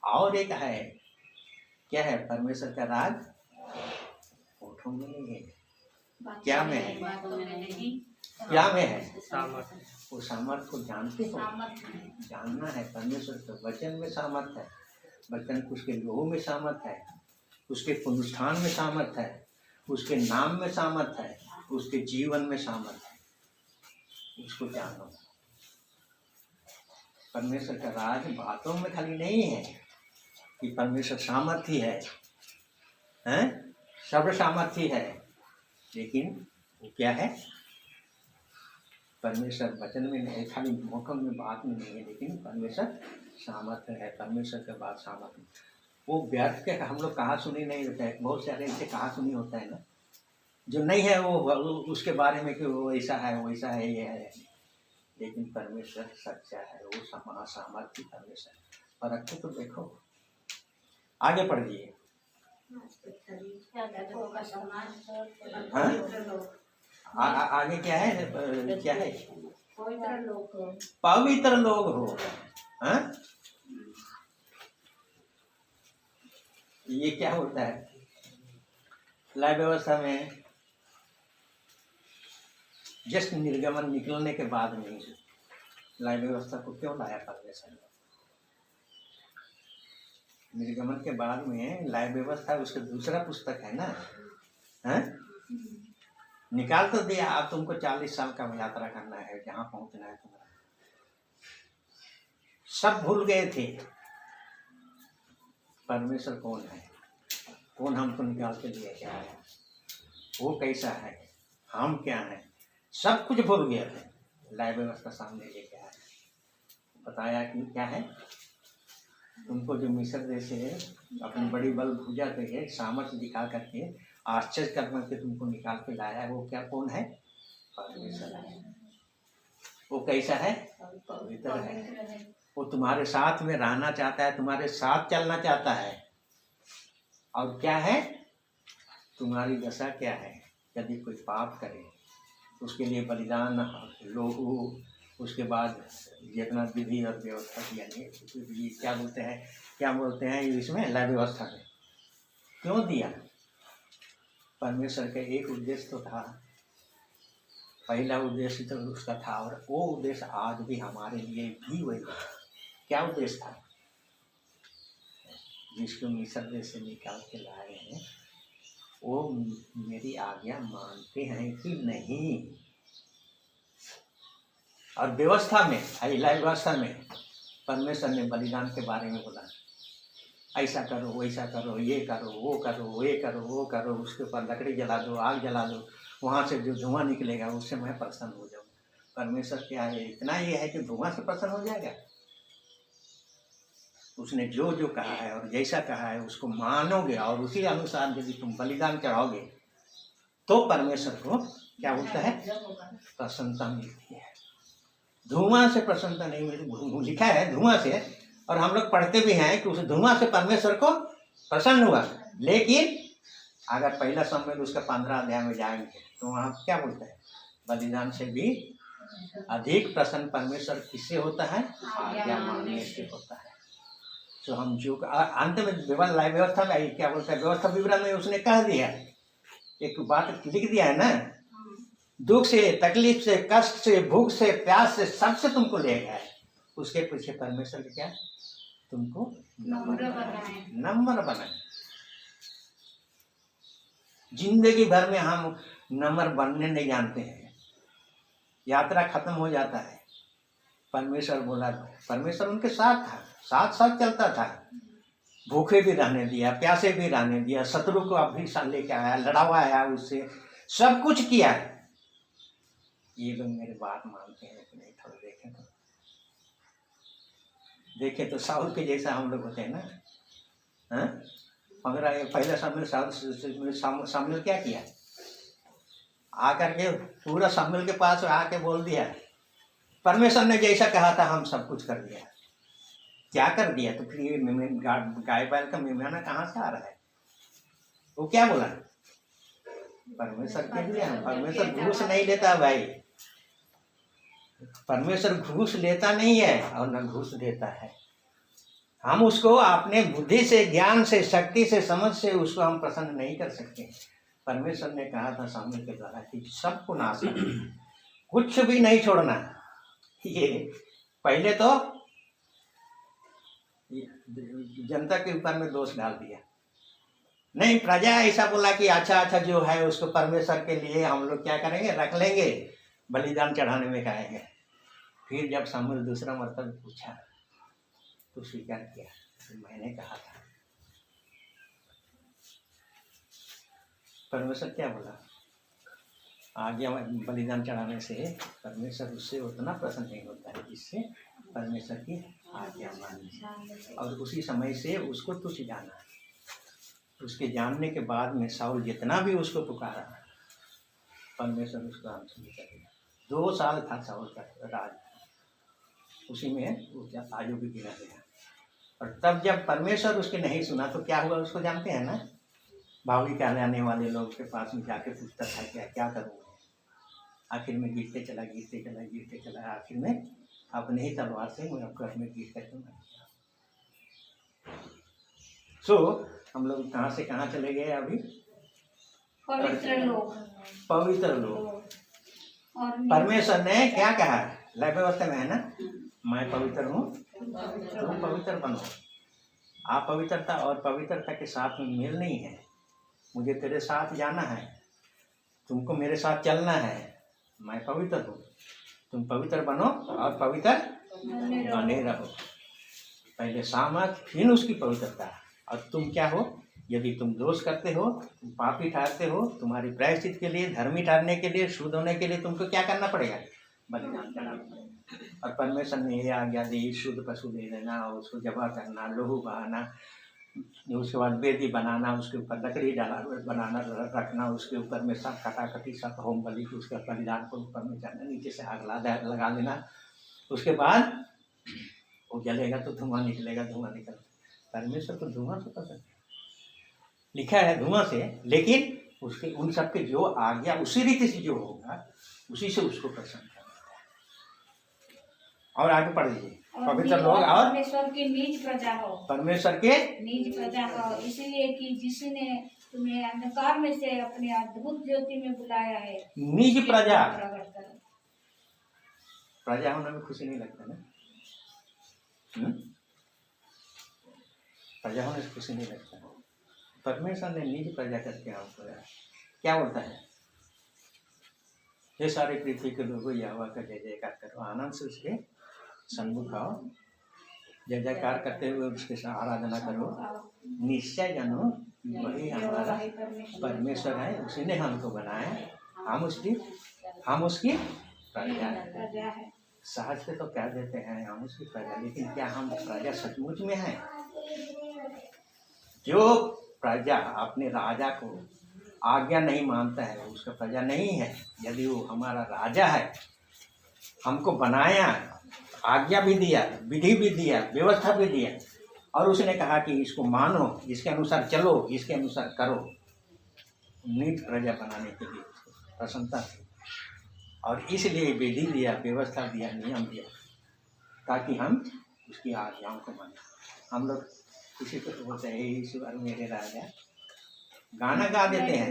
और एक है, क्या है? परमेश्वर का राज होठों में नहीं है, क्या में है? क्या में है? वो सामर्थ को जानते हो? जानना है। परमेश्वर के वचन में सामर्थ है, वचन उसके लोहू में सामर्थ है, उसके पुनरुत्थान में सामर्थ है, उसके नाम में सामर्थ है, उसके जीवन में सामर्थ है। उसको जानो। परमेश्वर का राज बातों में खाली नहीं है कि परमेश्वर सामर्थी है, हैं? सर्व सामर्थी है, लेकिन वो क्या है? परमेश्वर वचन में नहीं, खाली मौकों में बात में नहीं है, लेकिन परमेश्वर सामर्थ्य है। परमेश्वर के बाद सामर्थ्य वो व्यर्थ के हम लोग कहा सुनी नहीं होता है। बहुत सारे ऐसे कहा सुनी होता है ना, जो नहीं है वो उसके बारे में कि वो ऐसा है, वैसा है, ये है, लेकिन परमेश्वर सच्चा है, वो महासामर्थ्य परमेश्वर। परख के तो देखो। आगे पढ़िए। आगे क्या है? क्या है? पवित्र लोग हो। हाँ, ये क्या होता है? लाइव व्यवस्था में जस्ट निर्गमन निकलने के बाद में लाइव व्यवस्था को क्यों लाया परमेश्वर ने? निर्गमन के बाद में लाइव व्यवस्था उसका दूसरा पुस्तक है ना, है? निकाल तो दिया, अब तुमको 40 साल का यात्रा करना है, जहाँ पहुंचना है तुम्हारा। सब भूल गए थे परमेश्वर कौन है, कौन हमको निकाल के लिए क्या है, वो कैसा है, हम क्या है, सब कुछ भूल गए थे। लाइव व्यवस्था सामने लेके आया, बताया कि क्या है, तुमको जो मिस्र देश से अपनी बड़ी बल भुजा के सामर्थ्य दिखा करके आश्चर्य करके तुमको निकाल के लाया है, वो क्या कौन है? परमेश्वर है। वो कैसा है? पवित्र है। वो तुम्हारे साथ में रहना चाहता है, तुम्हारे साथ चलना चाहता है। और क्या है? तुम्हारी दशा क्या है? यदि कोई पाप करे उसके लिए बलिदान, लोग उसके बाद जितना विधि और व्यवस्था यानी क्या बोलते हैं इसमें लाइव व्यवस्था में क्यों दिया? परमेश्वर का एक उद्देश्य तो था, पहला उद्देश्य तो उसका था, और वो उद्देश्य आज भी हमारे लिए भी वही है। क्या उद्देश्य था? जिसको मिस्र देश से निकाल के लाए हैं वो मेरी आज्ञा मानते हैं कि नहीं। और व्यवस्था में, लाइव व्यवस्था में परमेश्वर ने बलिदान के बारे में बोला, ऐसा करो, वैसा करो, ये करो, वो करो, ये करो, वो करो, उसके ऊपर लकड़ी जला दो, आग जला दो, वहाँ से जो धुआं निकलेगा उससे मैं प्रसन्न हो जाऊँ। परमेश्वर क्या है, इतना ये है कि धुआं से प्रसन्न हो जाएगा? उसने जो जो कहा है और जैसा कहा है उसको मानोगे और उसी अनुसार यदि तुम बलिदान चढ़ाओगे तो परमेश्वर को क्या होता है, प्रसन्नता मिलती है। धुआं से प्रसन्नता नहीं मिलती, लिखा है धुआं से, और हम लोग पढ़ते भी हैं कि उस धुआं से परमेश्वर को प्रसन्न हुआ। लेकिन अगर पहला शमूएल उसका 15 अध्याय में जाएंगे तो वहाँ क्या बोलता है, बलिदान से भी अधिक प्रसन्न परमेश्वर किससे होता है, आज्ञा मानने से होता है। तो हम जो अंत में व्यवस्था में क्या बोलता है, व्यवस्था विवरण में उसने कह दिया, एक बात लिख दिया है ना, दुख से, तकलीफ से, कष्ट से, भूख से, प्यास से, सबसे तुमको ले गया है। उसके पीछे परमेश्वर के क्या, तुमको नम्र बनाए। जिंदगी भर में हम नम्र बनने नहीं जानते हैं, यात्रा खत्म हो जाता है। परमेश्वर बोला, परमेश्वर उनके साथ था, साथ साथ चलता था, भूखे भी रहने दिया, प्यासे भी रहने दिया, शत्रु को अभी लेके आया, लड़ावाया, उससे सब कुछ किया। ये लोग मेरी बात मानते हैं कि नहीं, थोड़ा देखें तो साउल के जैसा हम लोग होते हैं ना। हाँ, पहला शमूएल क्या किया, आकर के पूरा शमूएल के पास आके बोल दिया, परमेश्वर ने जैसा कहा था हम सब कुछ कर दिया। क्या कर दिया? तो फिर ये गाय बैल का मेमना कहाँ से आ रहा है? वो क्या बोला, परमेश्वर के लिए। परमेश्वर घूस नहीं लेता भाई, परमेश्वर घूस लेता नहीं है और न घूस देता है। हम उसको अपने बुद्धि से, ज्ञान से, शक्ति से, समझ से उसको हम प्रसन्न नहीं कर सकते। परमेश्वर ने कहा था शमूएल के द्वारा कि सबको नाश करना, कुछ भी नहीं छोड़ना। ये पहले तो जनता के ऊपर में दोष डाल दिया, नहीं प्रजा ऐसा बोला कि अच्छा जो है उसको परमेश्वर के लिए हम लोग क्या करेंगे, रख लेंगे, बलिदान चढ़ाने में कहेंगे। फिर जब शमूएल दूसरा मर्तबा पूछा तो स्वीकार किया, तो मैंने कहा था। परमेश्वर क्या बोला, आज्ञा बलिदान चढ़ाने से परमेश्वर उससे उतना प्रसन्न नहीं होता है जिससे परमेश्वर की आज्ञा माननी। और उसी समय से उसको तुच्छ जाना। उसके जानने के बाद में साउल जितना भी उसको पुकारा, परमेश्वर उसको आंसू करेगा। 2 साल था साउल का राज, उसी में आयु भी गिरा गया। और तब जब परमेश्वर उसके नहीं सुना तो क्या हुआ उसको जानते हैं ना, भावली कहलाने वाले लोग के पास में जाके पूछता था क्या करूँ। आखिर में गिरते चला, आखिर में अपने ही तलवार से घर में गिर करके मर गया। सो हम लोग कहाँ से कहाँ चले गए अभी, पवित्र लोग। परमेश्वर ने क्या कहा, लय व्यवस्था में है ना, मैं पवित्र हूँ तुम पवित्र बनो। आप पवित्रता और पवित्रता के साथ में मेल नहीं है। मुझे तेरे साथ जाना है, तुमको मेरे साथ चलना है। मैं पवित्र हूँ, तुम पवित्र बनो और पवित्र बने रहो। पहले सामर्थ, फिर उसकी पवित्रता। और तुम क्या हो, यदि तुम दोष करते हो, तुम पापी ठहरते हो, तुम्हारी प्रायश्चित के लिए, धर्मी ठहरने के लिए, शुद्ध होने के लिए तुमको क्या करना पड़ेगा, बलिदान चढ़ाना पड़ेगा। और परमेश्वर ने ये आज्ञा दी, शुद्ध पशु दे देना, उसको जबा करना, लोहू बहाना, उसके बाद वेदी बनाना, उसके ऊपर लकड़ी डाला बनाना रखना, उसके ऊपर में सब कटाकटी, सब होम बलि, उसके बलिदान को ऊपर में जाना, नीचे से आग लगा देना। उसके बाद वो जलेगा तो धुआं निकलेगा, धुआं निकल। परमेश्वर तो धुआं से पसंद है, लिखा है धुआं से, लेकिन उसके उन सब के जो आज्ञा उसी रीति से जो होगा उसी से उसको प्रसन्न करना है। और आगे पढ़ लीजिए, पवित्र लोग और परमेश्वर के निज प्रजा हो, परमेश्वर के निज प्रजा हो, इसलिए कि जिसने तुम्हें अंधकार में से अपने अद्भुत ज्योति में बुलाया है। निज प्रजा, प्रजा होने में खुशी नहीं लगता ना, प्रजा होने से खुशी नहीं लगता। परमेश्वर ने निज प्रजा करके आपको क्या बोलता है, ये सारे पृथ्वी के लोगों यहोवा का जय जयकार करो, आनंद से उसके सन्मुख आओ, जय जयकार करते हुए उसके साथ आराधना करो। निश्चय जानो कि वही हमारा परमेश्वर है, उसी ने हमको बनाया, हम उसकी प्रजा है। सहज से तो कह देते हैं हम उसकी प्रजा, लेकिन क्या हम प्रजा सचमुच में है? जो प्रजा अपने राजा को आज्ञा नहीं मानता है उसका प्रजा नहीं है। यदि वो हमारा राजा है, हमको बनाया, आज्ञा भी दिया, विधि भी दिया, व्यवस्था भी दिया, और उसने कहा कि इसको मानो, इसके अनुसार चलो, इसके अनुसार करो, नीत प्रजा बनाने के लिए प्रसन्नता थी। और इसलिए विधि दिया, व्यवस्था दिया, नियम दिया, ताकि हम उसकी आज्ञाओं को माने। हम लोग किसी को तो बोलते हैं ईश्वर मेरे राजा, गाना गा देते हैं,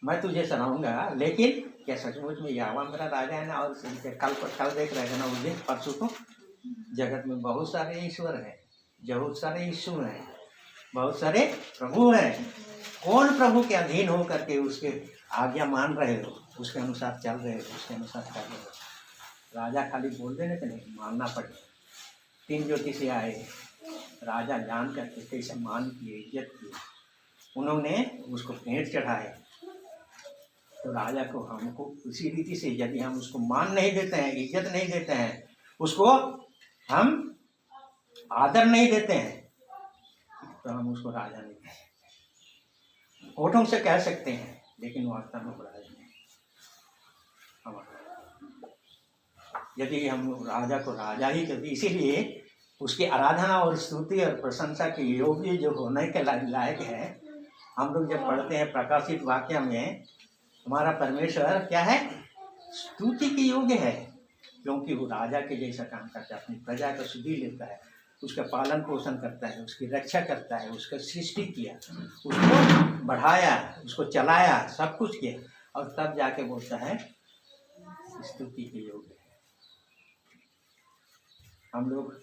मैं तुझे सराहूंगा, लेकिन क्या सचमुच में यहोवा मेरा राजा है ना? और कल देख रहे हैं ना, उस दिन परसों को जगत में बहुत सारे ईश्वर हैं, बहुत सारे यीशु हैं, बहुत सारे प्रभु हैं। कौन प्रभु के अधीन हो करके उसके आज्ञा मान रहे हो, उसके अनुसार चल रहे हो, उसके अनुसार कर रहे हो? राजा खाली बोल देने के नहीं, मानना पड़ेगा। 3 ज्योतिषी आए, राजा जान करके कैसे मान किए, इज्जत की, उन्होंने उसको भेंट चढ़ाए। तो राजा को हमको उसी रीति से, यदि हम उसको मान नहीं देते हैं, इज्जत नहीं देते हैं, उसको हम आदर नहीं देते हैं, तो हम उसको राजा नहीं कहें। होठों से कह सकते हैं, लेकिन वास्तव में राजा नहीं हमारा। यदि हम राजा को राजा ही कहते, इसीलिए उसकी आराधना और स्तुति और प्रशंसा के योग्य जो होने के लायक है। हम लोग जब पढ़ते हैं प्रकाशित वाक्य में, हमारा परमेश्वर क्या है? स्तुति के योग्य है, क्योंकि वो राजा के जैसा काम करता है, अपनी प्रजा का सुधि लेता है, उसका पालन पोषण करता है, उसकी रक्षा करता है, उसका सृष्टि किया, उसको बढ़ाया, उसको चलाया, सब कुछ किया, और तब जाके बोलता है स्तुति के योग्य है। हम लोग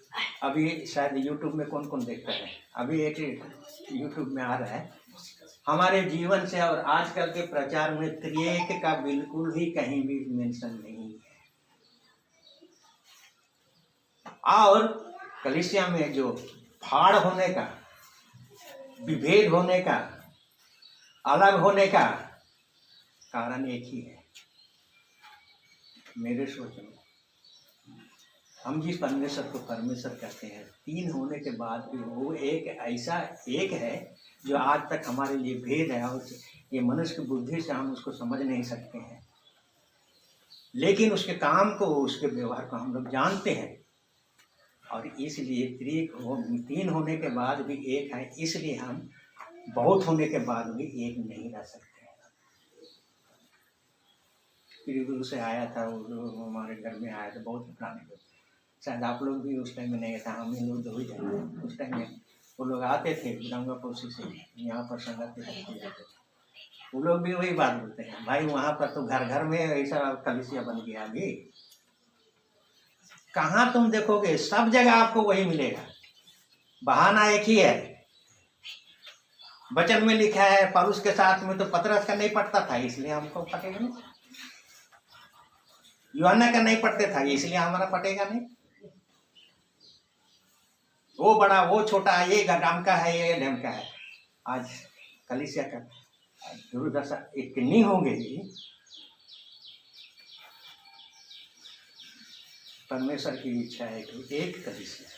अभी शायद यूट्यूब में कौन कौन देखता है, अभी एक यूट्यूब में आ रहा है, हमारे जीवन से और आजकल के प्रचार में त्रिएक का बिल्कुल ही कहीं भी मेंशन नहीं है। और कलीसिया में जो फाड़ होने का, विभेद होने का, अलग होने का कारण एक ही है। मेरे सोच में हम जिस परमेश्वर को परमेश्वर कहते हैं, 3 होने के बाद भी वो एक ऐसा एक है जो आज तक हमारे लिए भेद है, और ये मनुष्य की बुद्धि से हम उसको समझ नहीं सकते हैं, लेकिन उसके काम को, उसके व्यवहार को हम लोग जानते हैं। और इसलिए 3 होने के बाद भी एक है, इसलिए हम बहुत होने के बाद भी एक नहीं रह सकते हैं। फिर से आया था वो हमारे घर में आया था, बहुत पुराने लोग, शायद आप लोग भी उस टाइम में नहीं था, हम ही लोग 2 ही थे उस टाइम में। वो लोग आते थे गंगापोशी से, यहाँ पर संगत जाते थे, वो लोग भी वही बात बोलते हैं, भाई वहाँ पर तो घर घर में ऐसा कलीसिया बन गया, अभी कहाँ तुम देखोगे, सब जगह आपको वही मिलेगा, बहाना एक ही है। वचन में लिखा है, पौलुस के साथ में तो पतरस का नहीं पढ़ता था, इसलिए हमको पटेगा नहीं, यूहन्ना का नहीं पढ़ते था, इसलिए हमारा पटेगा नहीं। वो बड़ा, वो छोटा, ये गडाम का है, ये ढम का है। आज कलीसिया का दुर्दशा इतनी हो गई, परमेश्वर की इच्छा है कि एक कलीसिया,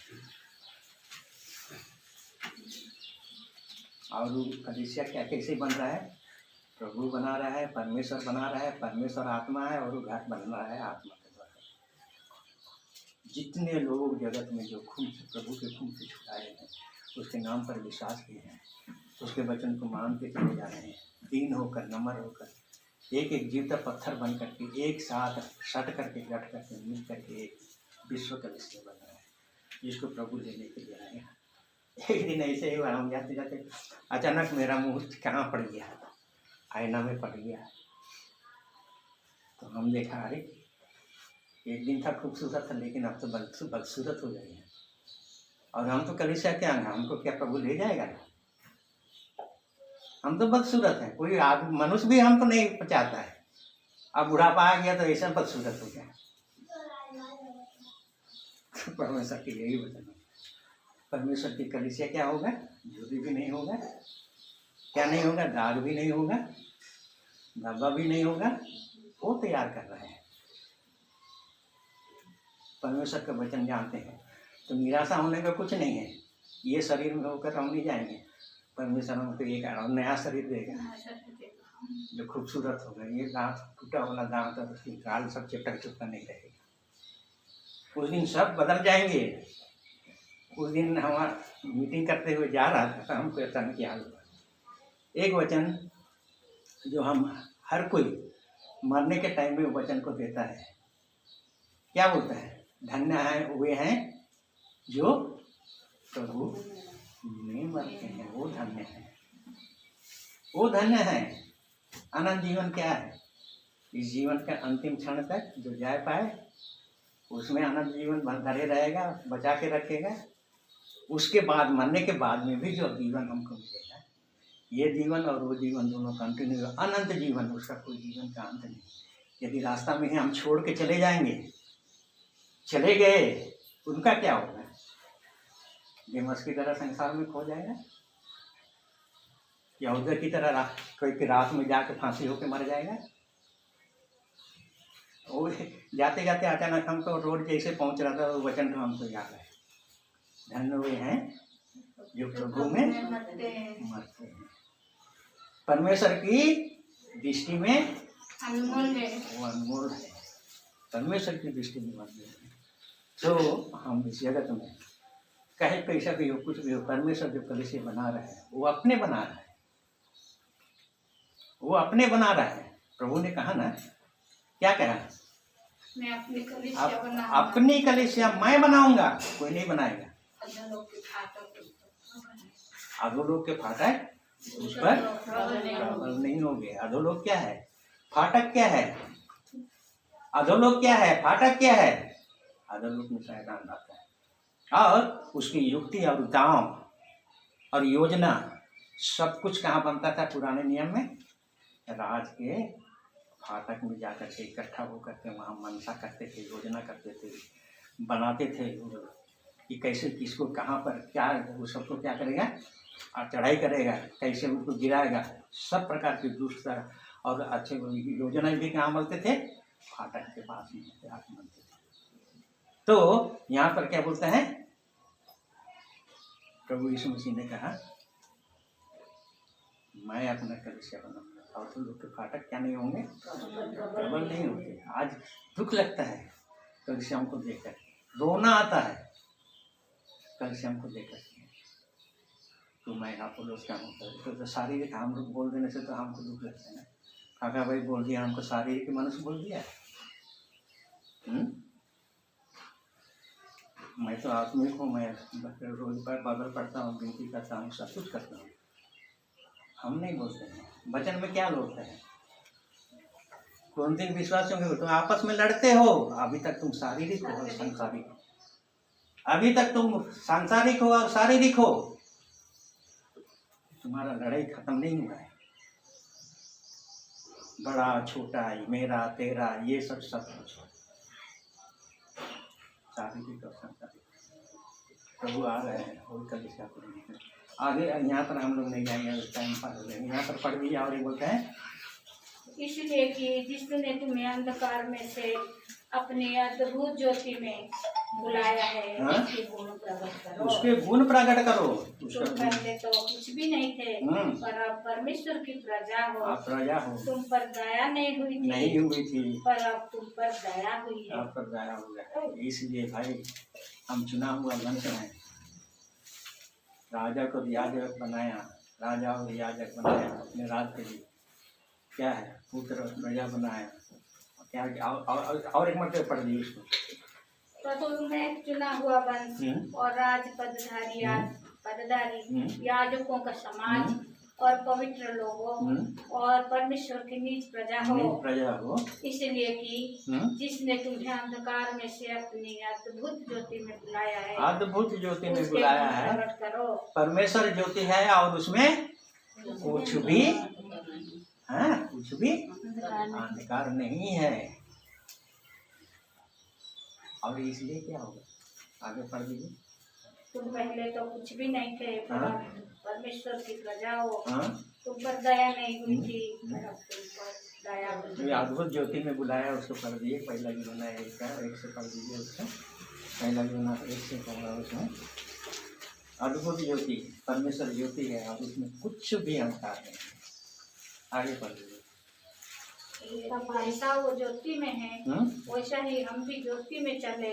और कलीसिया क्या कैसे बन रहा है? प्रभु बना रहा है, परमेश्वर बना रहा है, परमेश्वर आत्मा है, और वो घर बन रहा है आत्मा के द्वारा। जितने लोग जगत में जो खून से, प्रभु के खून से छुड़ाए हैं, उसके नाम पर विश्वास किए हैं, उसके वचन को मान के चले जा रहे हैं, दीन होकर, नम्र होकर, एक एक जीवता पत्थर बन करके एक साथ सट करके, गट करके, मिल करके एक विश्व कलीसिया बन रहा है, जिसको प्रभु लेने के लिए आए हैं। एक दिन ऐसे ही हम जाते जाते अचानक मेरा मुंह कहाँ पड़ गया, आईना में पड़ गया, तो हम देखा, अरे एक दिन था खूबसूरत था, लेकिन अब तो बदसूरत हो गई है, और हम तो कलीसिया क्या है, हमको क्या प्रभु ले जाएगा? हम तो बदसूरत हैं, कोई मनुष्य भी हमको नहीं पचाता है। अब बुढ़ापा आ गया तो ऐसा बदसूरत हो गया। तो परमेश्वर की यही वचन है। परमेश्वर की कलीसिया क्या होगा? झूठी भी नहीं होगा, क्या नहीं होगा? दाग भी नहीं होगा, धब्बा भी नहीं होगा। वो तैयार कर रहे हैं। परमेश्वर का वचन जानते हैं तो निराशा होने का कुछ नहीं है। ये शरीर में होकर हम नहीं जाएंगे। परमेश्वर हमको एक नया शरीर देगा जो खूबसूरत होगा। ये दांत टूटा वाला दांत और उसकी गाल सब चिपटक चिपका नहीं रहेगा। उस दिन सब बदल जाएंगे। उस दिन हमारा मीटिंग करते हुए जा रहा था तो हमको अचानक याद हुआ एक वचन जो हम हर कोई मरने के टाइम में वचन को देता है। क्या बोलता है? धन्य है वे हैं जो प्रभु में मरते हैं, वो धन्य है, वो धन्य है। अनंत जीवन क्या है? इस जीवन के अंतिम क्षण तक जो जा पाए उसमें अनंत जीवन धरे रहेगा, बचा के रखेगा। उसके बाद मरने के बाद में भी जो जीवन हमको मिलेगा, ये जीवन और वो जीवन दोनों कंटिन्यू अनंत जीवन, उसका कोई जीवन का अंत नहीं। यदि रास्ता में हम छोड़ के चले जाएंगे, चले गए, उनका क्या होगा? देमस की तरह संसार में खो जाएगा, यहूदा की तरह कोई रात में जाके फांसी होके मर जाएगा। वो जाते जाते अचानक हमको रोड जैसे पहुंच रहा था वो वचन तो हमको याद है, धन्य वे हैं जो प्रभु में मरते हैं। परमेश्वर की दृष्टि में वो अनमोल है। परमेश्वर की दृष्टि में मरते हैं। तो हम इस जगत में कहे कैसा भी हो, कुछ भी हो, परमेश्वर जो कलीसिया बना रहा है वो अपने बना रहा है, वो अपने बना रहा है। प्रभु ने कहा ना, क्या कहा? मैं अपनी कलीसिया बनाऊंगा। अपनी कलीसिया मैं बनाऊंगा, कोई नहीं बनाएगा। अधोलोक के फाटक उस पर प्रबल नहीं होंगे। अधोलोक क्या है? फाटक क्या है? अधोलोक क्या है? फाटक क्या है? अधोलोक में शैतान आता है और उसकी युक्ति और दांव और योजना सब कुछ कहाँ बनता था पुराने नियम में? राज के फाटक में जाकर के इकट्ठा होकर के वहाँ मनसा करते थे, योजना करते थे, बनाते थे कि कैसे किसको कहाँ पर क्या, वो सबको क्या करेगा और चढ़ाई करेगा, कैसे उनको गिराएगा। सब प्रकार की दुष्टता और अच्छे योजना भी कहाँ मिलते थे? फाटक के पास में मिलते थे। तो यहाँ पर क्या बोलते हैं? प्रभु यीशु मसीह ने कहा मैं अपना कलीसिया बनाऊंगा और तो लोग के फाटक क्या नहीं होंगे? प्रबल नहीं होंगे। आज दुख लगता है कलीसिया को देखकर, रोना आता है कलीसिया को देखकर। तो मैं अपोलोस का हूँ तो शारीरिक हम लोग बोल देने से तो हमको दुख लगता है ना। काका भाई बोल दिया, हमको शारीरिक मनुष्य बोल दिया। मैं तो आत्मिक हूँ, मैं रोज पर बगल पढ़ता हूँ, विनती करता हूँ, सब कुछ करता हूँ। हम नहीं बोलते हैं। वचन में क्या बोलते हैं? कुरिन्थियों विश्वासियों के तुम आपस में लड़ते हो, अभी तक तुम शारीरिक हो और सांसारिक हो। अभी तक तुम सांसारिक हो और शारीरिक हो, तुम्हारा लड़ाई खत्म नहीं हुआ है। बड़ा छोटा मेरा तेरा ये सब कुछ शारीरिक और सांसारिक। प्रभु आ रहे हैं और कलीसिया को आगे। यहाँ पर हम लोग नहीं जाएंगे, टाइम पास हो जाएंगे। यहाँ पर पढ़ दिया और ये बोलते हैं इसलिए कि जिसने तुम्हें अंधकार में से अपनी अद्भुत ज्योति में बुलाया है, उसके गुण प्रकट करो। उसके गुण प्रकट करो। तुम पहले तो कुछ भी नहीं थे, पर अब परमेश्वर की प्रजा हो। प्रजा हो। तुम पर दया नहीं हुई थी, पर अब तुम पर दया हुई है। आप पर दया हो गया। इसलिए भाई हम चुना हुआ वंश हैं। राजा को याजक बनाया, राजा और याजक बनाया अपने राज के लिए। क्या है? पुत्र प्रजा बनाया। क्या और एक मर्तबा पढ़ दी उसको। तो तुम्हें चुना हुआ वंश और राज पदधारी याजकों का समाज और पवित्र लोगों और परमेश्वर की नीच प्रजा हो। इसलिए कि जिसने तुम्हें अंधकार में से अपनी अद्भुत ज्योति में बुलाया है, अद्भुत ज्योति में बुलाया है। परमेश्वर ज्योति है और उसमें कुछ भी अंधकार नहीं है। और इसलिए क्या होगा? आगे पढ़ दीजिए। तुम पहले तो कुछ भी नहीं थे, हाँ? परमेश्वर की प्रजा हो, हाँ? तुम पर दया नहीं हुई थी, पर अब तुम पर दया हुई। ये अद्भुत ज्योति में बुलाया, उसको पढ़ दिए। पहला यूना 1 का 1 से पढ़ दीजिए उसका। पहला यूना 1 से पढ़ा उसमें। अद्भुत ज्योति, परमेश्वर ज्योति है और उसमें कुछ भी अंधकार नहीं है। आगे पढ़ दीजिए। ऐसा वो ज्योति में है, वैसा ही हम भी ज्योति में चले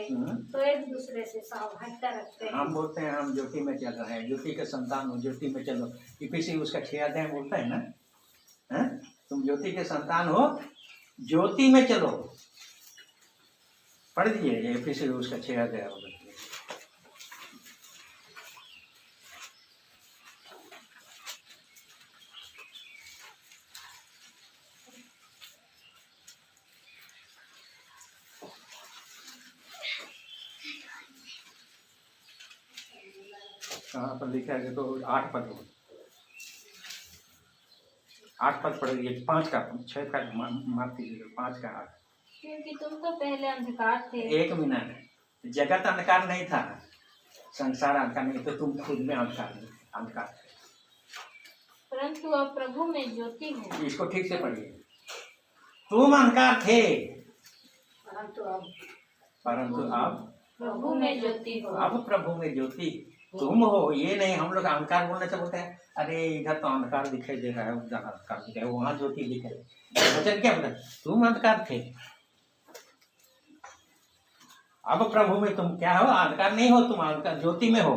तो एक दूसरे से सावधानता रखते हैं। हम बोलते हैं हम ज्योति में चल रहे हैं, ज्योति के संतान हो, ज्योति में चलो। इफिसी उसका 6 अध्याय बोलता है ना, है? तुम ज्योति के संतान हो, ज्योति में चलो। पढ़ दीजिए इफिसी उसका 6 अध्याय होगा। कहाँ पर लिखा है? तो 8 पद हो, 8 पद पढ़िए। 5 का 6 का माफ कीजिएगा, 5 का 8। क्योंकि तुम तो पहले अंधकार थे। 1 मिनट। जगत अंधकार नहीं था, संसार अंधकार नहीं, तो तुम खुद में अंधकार नहीं, अंधकार। परंतु अब प्रभु में ज्योति हो। इसको ठीक से पढ़िए। तुम अंधकार थे, परंतु अब प्रभु में ज्योति हो। अब प्रभु में ज्योति तुम हो। ये नहीं हम लोग अंधकार बोलने से बोलते हैं, अरे इधर तो अंधकार दिखाई दे रहा है, उधर अंधकार दिखाई, वहां ज्योति दिखाई। वचन क्या बोला? तुम अंधकार थे, अब प्रभु में तुम क्या हो? अंधकार नहीं हो, तुम अंधकार ज्योति में हो।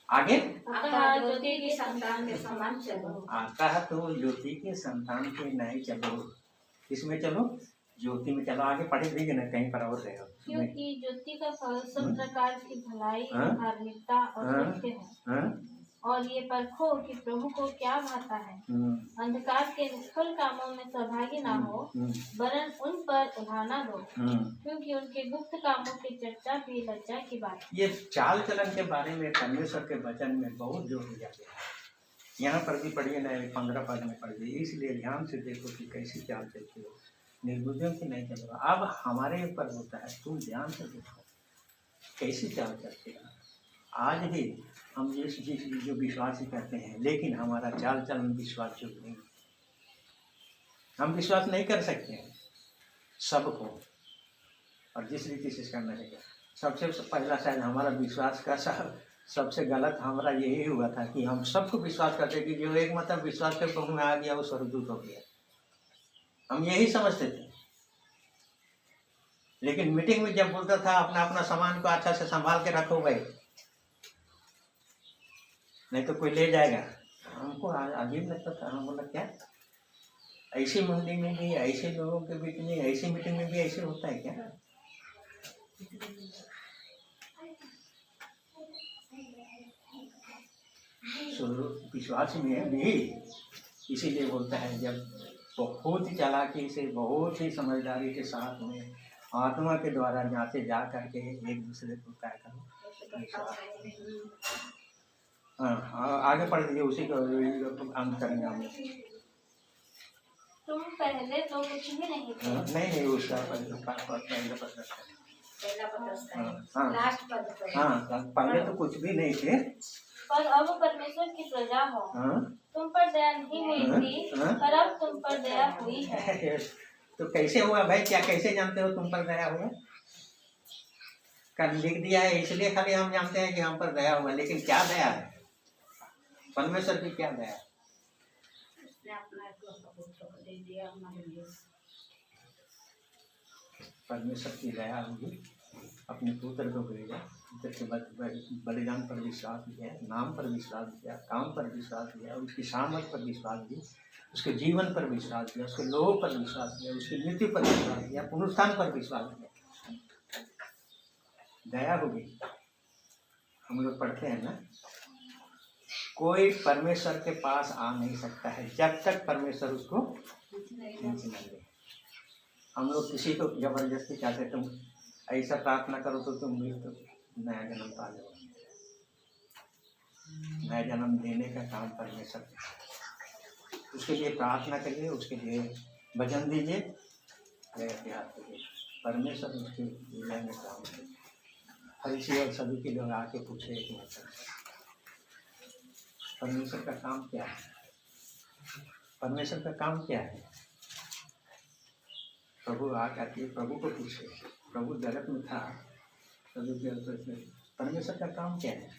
आगे ज्योति की संतान के समान चलो। आता है तो ज्योति के संतान के नहीं चलो, किसमें चलो? ज्योति में चलो। आगे पढ़े दीजिए ना, कहीं पर और रहे हो। क्योंकि ज्योति का फल सब प्रकार की भलाई, धार्मिकता और सत्य है। और ये परखो कि प्रभु को क्या भाता है। अंधकार के निष्फल कामों में सहभागी ना हो, वरन उन पर उठाना दो, क्योंकि उनके गुप्त कामों की चर्चा भी लज्जा की बात है। ये चाल चलन के बारे में परमेश्वर के वचन में बहुत जोर दिया गया है। यहाँ पर भी पढ़िए ना, 15 पद में पढ़िए। इसलिए ध्यान से देखो कि कैसी चाल चलती हो, निर्बुद्धियों से नहीं चलो। अब हमारे ऊपर होता है, तुम ध्यान से देखो कैसी चाल चलती है। आज भी हम जो विश्वास ही करते हैं, लेकिन हमारा चाल चलन विश्वास जो नहीं, हम विश्वास नहीं कर सकते हैं सबको, और जिस रीति से करना चाहिए। सबसे पहला शायद हमारा विश्वास का सबसे गलत हमारा यही हुआ था कि हम सबको विश्वास करते कि जो एक मतलब विश्वास के प्रभु में आ गया वो स्वर्गदूत हो गया, हम यही समझते थे। लेकिन मीटिंग में जब बोलता था अपना अपना सामान को अच्छा से संभाल के रखो भाई, नहीं तो कोई ले जाएगा, हमको अजीब लगता था। हम बोला क्या ऐसी मंडी में भी, ऐसे लोगों के बीच में, ऐसी मीटिंग में भी ऐसे होता है क्या? विश्वास में भी इसीलिए बोलता है, जब बहुत ही चालाकी से, बहुत ही समझदारी के साथ में आत्मा के द्वारा जांचे जा करके एक दूसरे को क्या करो। हाँ, आगे पढ़ दीजिए, उसी को अंत करेंगे हम। तुम पहले तो कुछ भी नहीं थे। नहीं उसका पहले तो कुछ भी नहीं थे, पर अब परमेश्वर की प्रजा हो। तुम पर दया नहीं हुई थी, पर अब तुम पर दया हुई है। तो कैसे हुआ भाई? क्या कैसे जानते हो तुम पर दया हुआ? कर लिख दिया है इसलिए खाली हम जानते हैं कि हम पर दया हुआ, लेकिन क्या दया है? परमेश्वर की क्या दया? परमेश्वर की दया होगी, अपने पुत्र को भेजा, पुत्र के बलिदान पर विश्वास किया, नाम पर विश्वास किया, काम पर विश्वास किया, उसकी सामर्थ पर विश्वास किया, उसके जीवन पर विश्वास किया, उसके लोगों पर विश्वास किया, उसकी मृत्यु पर विश्वास किया, पुनरुत्थान पर विश्वास किया। दया होगी। हम लोग पढ़ते हैं ना, कोई परमेश्वर के पास आ नहीं सकता है जब तक परमेश्वर उसको नहीं दे। हम लोग किसी को जबरदस्ती चाहते तुम ऐसा प्रार्थना करो तो तुम तो नया जन्म पा जाओ। नया जन्म देने का काम परमेश्वर, उसके लिए प्रार्थना करिए, उसके लिए भजन दीजिए, प्रयास करिए, परमेश्वर उसके जीवन में काम करिए। फरीसी और सभी के लोग आके पूछे एक मतलब परमेश्वर का काम क्या है? परमेश्वर का काम क्या है? प्रभु आके प्रभु को पूछे। प्रभु जगत में था, परमेश्वर का काम क्या है?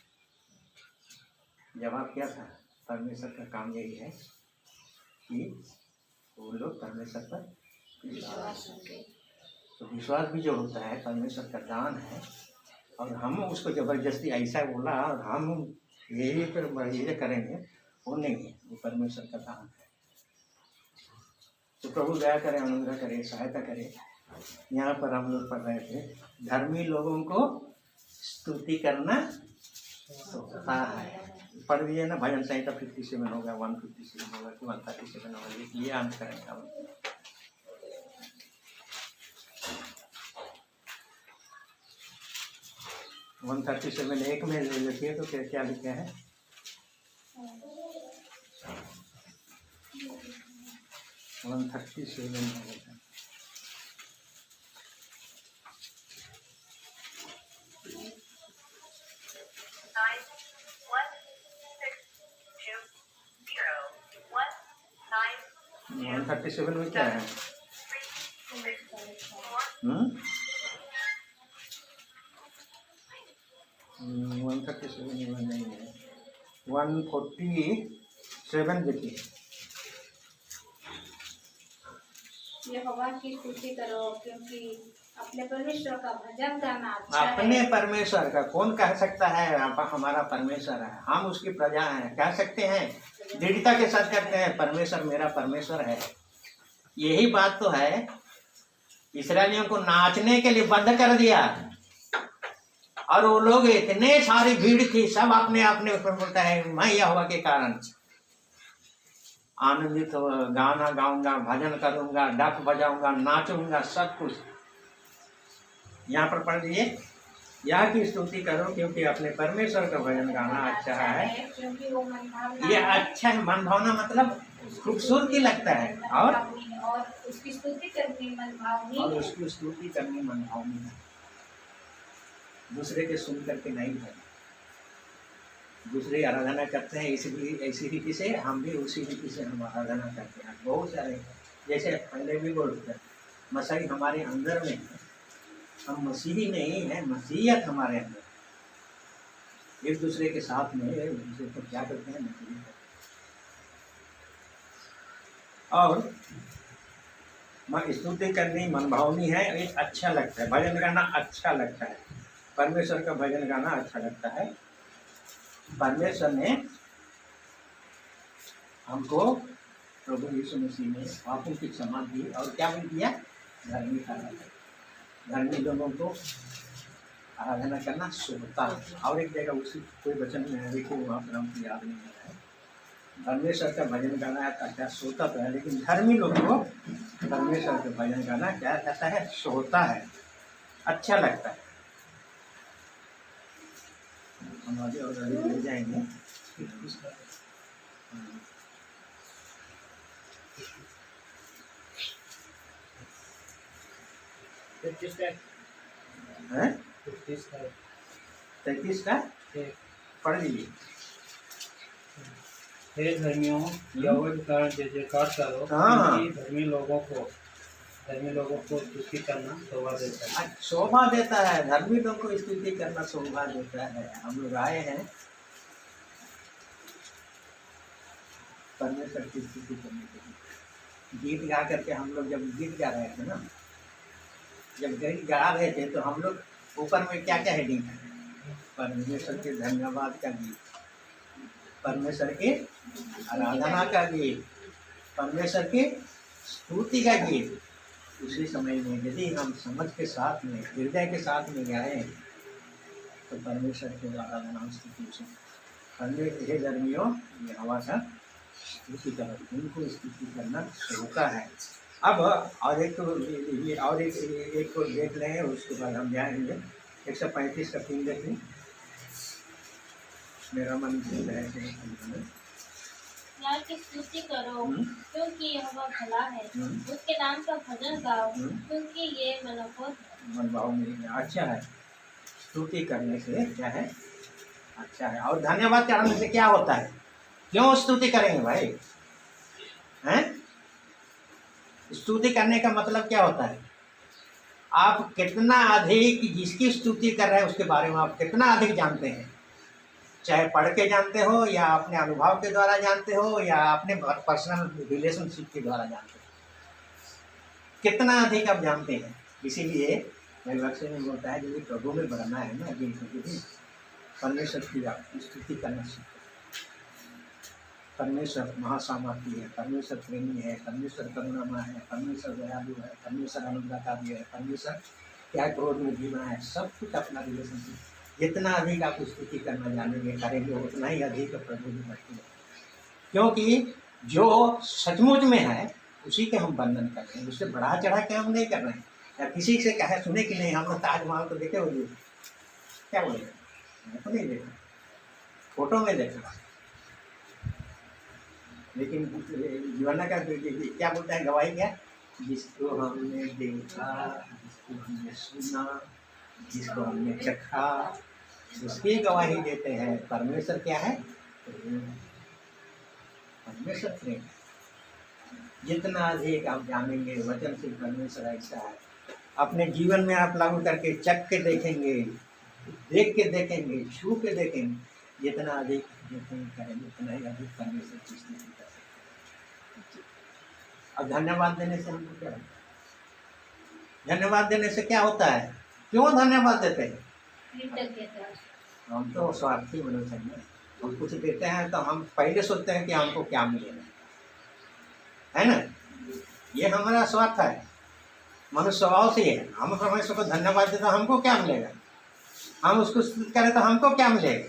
जवाब क्या था? परमेश्वर का काम यही है कि वो लोग परमेश्वर पर विश्वास करें। तो विश्वास भी जो होता है परमेश्वर का दान है, और हम उसको जबरदस्ती ऐसा बोला और हम यही पर ये करेंगे, वो नहीं है, वो परमेश्वर का दान है। तो प्रभु दया करे, अनुग्रह करे, सहायता करे। यहाँ पर हम लोग पढ़ रहे थे, धर्मी लोगों को स्तुति करना होता है। पढ़ दिए ना, भजन संहिता 57 होगा, 157 होगा कि 137 होगा, ये अंत करेंगे हम। हम 137 एक में ले लेते तो क्या क्या लिखा है? 137 होगा। वन 37 में क्या है? 137 में नहीं है, 147 देखिए। यहोवा की स्तुति करो क्योंकि अपने परमेश्वर का भजन गाना अच्छा अपने है। परमेश्वर का कौन कह सकता है हमारा परमेश्वर है, हम उसकी प्रजा हैं, कह सकते हैं, दृढ़ता के साथ कहते हैं परमेश्वर मेरा परमेश्वर है। यही बात तो है, इस्राएलियों को नाचने के लिए बंद कर दिया, और वो लोग इतने सारी भीड़ थी, सब अपने अपने ऊपर बोलता है मैं यहोवा के कारण आनंदित हो, गाना गाऊंगा, भजन करूंगा, डफ बजाऊंगा, नाचूंगा, सब कुछ। यहाँ पर पढ़ दिए, यहाँ की स्तुति करो क्योंकि अपने परमेश्वर का भजन गाना अच्छा है, क्योंकि वो मनभावना ये अच्छा है। मन भावना मतलब खूबसूरती लगता है, और उसकी स्तुति करनी मनभावनी, और उसकी स्तुति करनी मनभावनी है। दूसरे के सुन करके नहीं है, दूसरे आराधना करते हैं इसलिए ऐसी रीति से, हम भी उसी रीति से हम आराधना करते हैं। बहुत सारे, जैसे पहले भी बोलते हैं मसीह हमारे अंदर में है, हम मसीही नहीं है, मसीहत हमारे अंदर। एक दूसरे के साथ में एक दूसरे को क्या करते हैं, मसीही करते हैं। और स्तुति करनी मनभावनी है, एक अच्छा लगता है, भजन गाना अच्छा लगता है, परमेश्वर का भजन गाना अच्छा लगता है। परमेश्वर ने हमको प्रभु यीशु मसीह ने पापों की क्षमा दी, और क्या भी दिया? धर्मी ठहराया। धर्मी लोगों को आराधना करना शोभता है। और एक जगह उसी कोई वचन में देखिए, वहाँ पर हमको याद नहीं आ रहा है, परमेश्वर का भजन गाना अच्छा सोता तो है, लेकिन धर्मी लोगों को परमेश्वर का भजन गाना क्या कहता है? सोता है, अच्छा लगता है। हम आगे और आगे ले जाएंगे। हैं? 33 का पढ़ लीजिए। हे धर्मियों, यहोवा के कारण जय जयकार करो, हाँ। क्योंकि धर्मी लोगों को स्तुति करना शोभा देता है। शोभा देता है, धर्मी लोगों को स्तुति करना शोभा देता है। हम लोग आए हैं परमेश्वर की स्तुति करने के लिए। गीत गा करके हम लोग जब गीत गा रहे थे ना, जब गीत गा रहे थे तो हम लोग ऊपर में क्या क्या हेडिंग है? परमेश्वर के धन्यवाद का गीत, परमेश्वर के आराधना का गीत, परमेश्वर के स्तुति का गीत। उसी समय में यदि हम समझ के साथ में, हृदय के साथ में गाएं तो परमेश्वर की आराधना स्तुति से परमेश्वर। हे धर्मियों, ये हवा का स्तुति करो, उनको स्तुति करना होता है। अब और एक तो ये और एक को देख रहे हैं, उसके बाद हम जाएंगे 135 का 3 देखें। मेरा मन है यार की स्तुति करो क्योंकि यहोवा भला है, उसके नाम का भजन गाओ क्योंकि ये मनोहर है। मनभाव में अच्छा है। स्तुति करने से क्या है, अच्छा है। और धन्यवाद चढ़ाने से क्या होता है? क्यों स्तुति करेंगे भाई? हैं? स्तुति करने का मतलब क्या होता है? आप कितना अधिक जिसकी स्तुति कर रहे हैं उसके बारे में आप कितना अधिक जानते हैं, चाहे पढ़ के जानते हो या अपने अनुभव के द्वारा जानते हो या अपने पर्सनल रिलेशनशिप के द्वारा जानते हो, कितना अधिक आप जानते हैं। इसीलिए भक्ति में बोलता है जो प्रभु में बढ़ना है ना, दिन प्रतिदिन परमेश्वर की स्तुति करना सीखो। परमेश्वर महासामर्थी है, परमेश्वर प्रेमी है, परमेश्वर करुणामय है, परमेश्वर दयालु है, परमेश्वर अनुग्रहकारी है, परमेश्वर क्या क्रोध में जीवा है, सब कुछ अपना रिलेशनशिप। जितना अधिक आप स्तुति करना जानेंगे करेंगे उतना ही अधिक प्रभु में बढ़ती है, क्योंकि जो सचमुच में है उसी के हम वर्णन कर रहे हैं, उससे बढ़ा चढ़ा के हम नहीं कर रहे हैं। या किसी से कहे सुने कि नहीं हम लोग ताजमहल को देखे हुए, क्या बोले, मैं तो नहीं देखा, फोटो में देखा, लेकिन जीवना का क्या बोलता है गवाही क्या, जिसको हमने देखा, जिसको हमने सुना, जिसको हमने चखा, उसकी गवाही देते हैं। परमेश्वर क्या है? परमेश्वर प्रेम। जितना अधिक आप जानेंगे वचन से परमेश्वर ऐसा है, अपने जीवन में आप लागू करके चख के देखेंगे, देख के देखेंगे, छू के देखेंगे, जितना अधिक करेंगे उतना ही अधिक परमेश्वर की स्तुति कर सकते हैं। और धन्यवाद देने से हमको क्या होता है? धन्यवाद देने से क्या होता है? क्यों धन्यवाद देते हैं? हम तो स्वार्थी मनुष्य हैं, हम कुछ देते हैं तो हम पहले सोचते हैं कि हमको क्या मिलेगा, है ना? ये हमारा स्वार्थ है, मनुष्य स्वभाव से है। हम परमेश्वर को धन्यवाद देते तो हमको क्या मिलेगा, हम उसको स्तुति करें तो हमको क्या मिलेगा,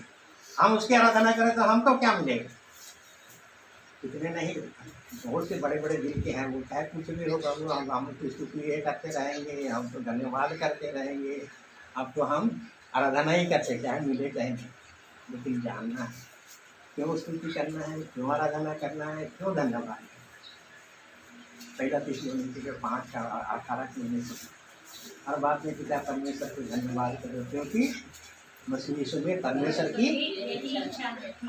हम उसकी आराधना करें तो हमको क्या मिलेगा। इतने नहीं, बहुत से बड़े बड़े दिल के हैं, वो चाहे कुछ भी हो प्रभु हम तो स्तुति ये करते रहेंगे, हम तो धन्यवाद करते रहेंगे, अब तो हम आराधना ही करते चाहे मिले चाहे नहीं। लेकिन जानना है क्यों स्तुति करना है, क्यों आराधना करना है, क्यों धन्यवाद। पहला थिस्सलुनीके 5:18 से हर बात में पिता परमेश्वर को धन्यवाद करो, क्योंकि मसीह यीशु में परमेश्वर की,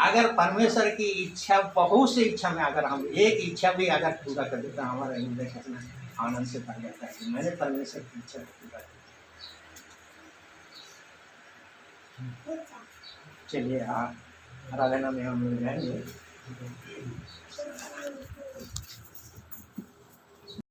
अगर परमेश्वर की इच्छा, बहुत सी इच्छा में अगर हम एक इच्छा भी अगर पूरा कर देता, हमारा हृदय कितना आनंद से भर जाता है कि मैंने परमेश्वर की इच्छा पूरा की। चलिए आराधना में हम लोग जाएंगे।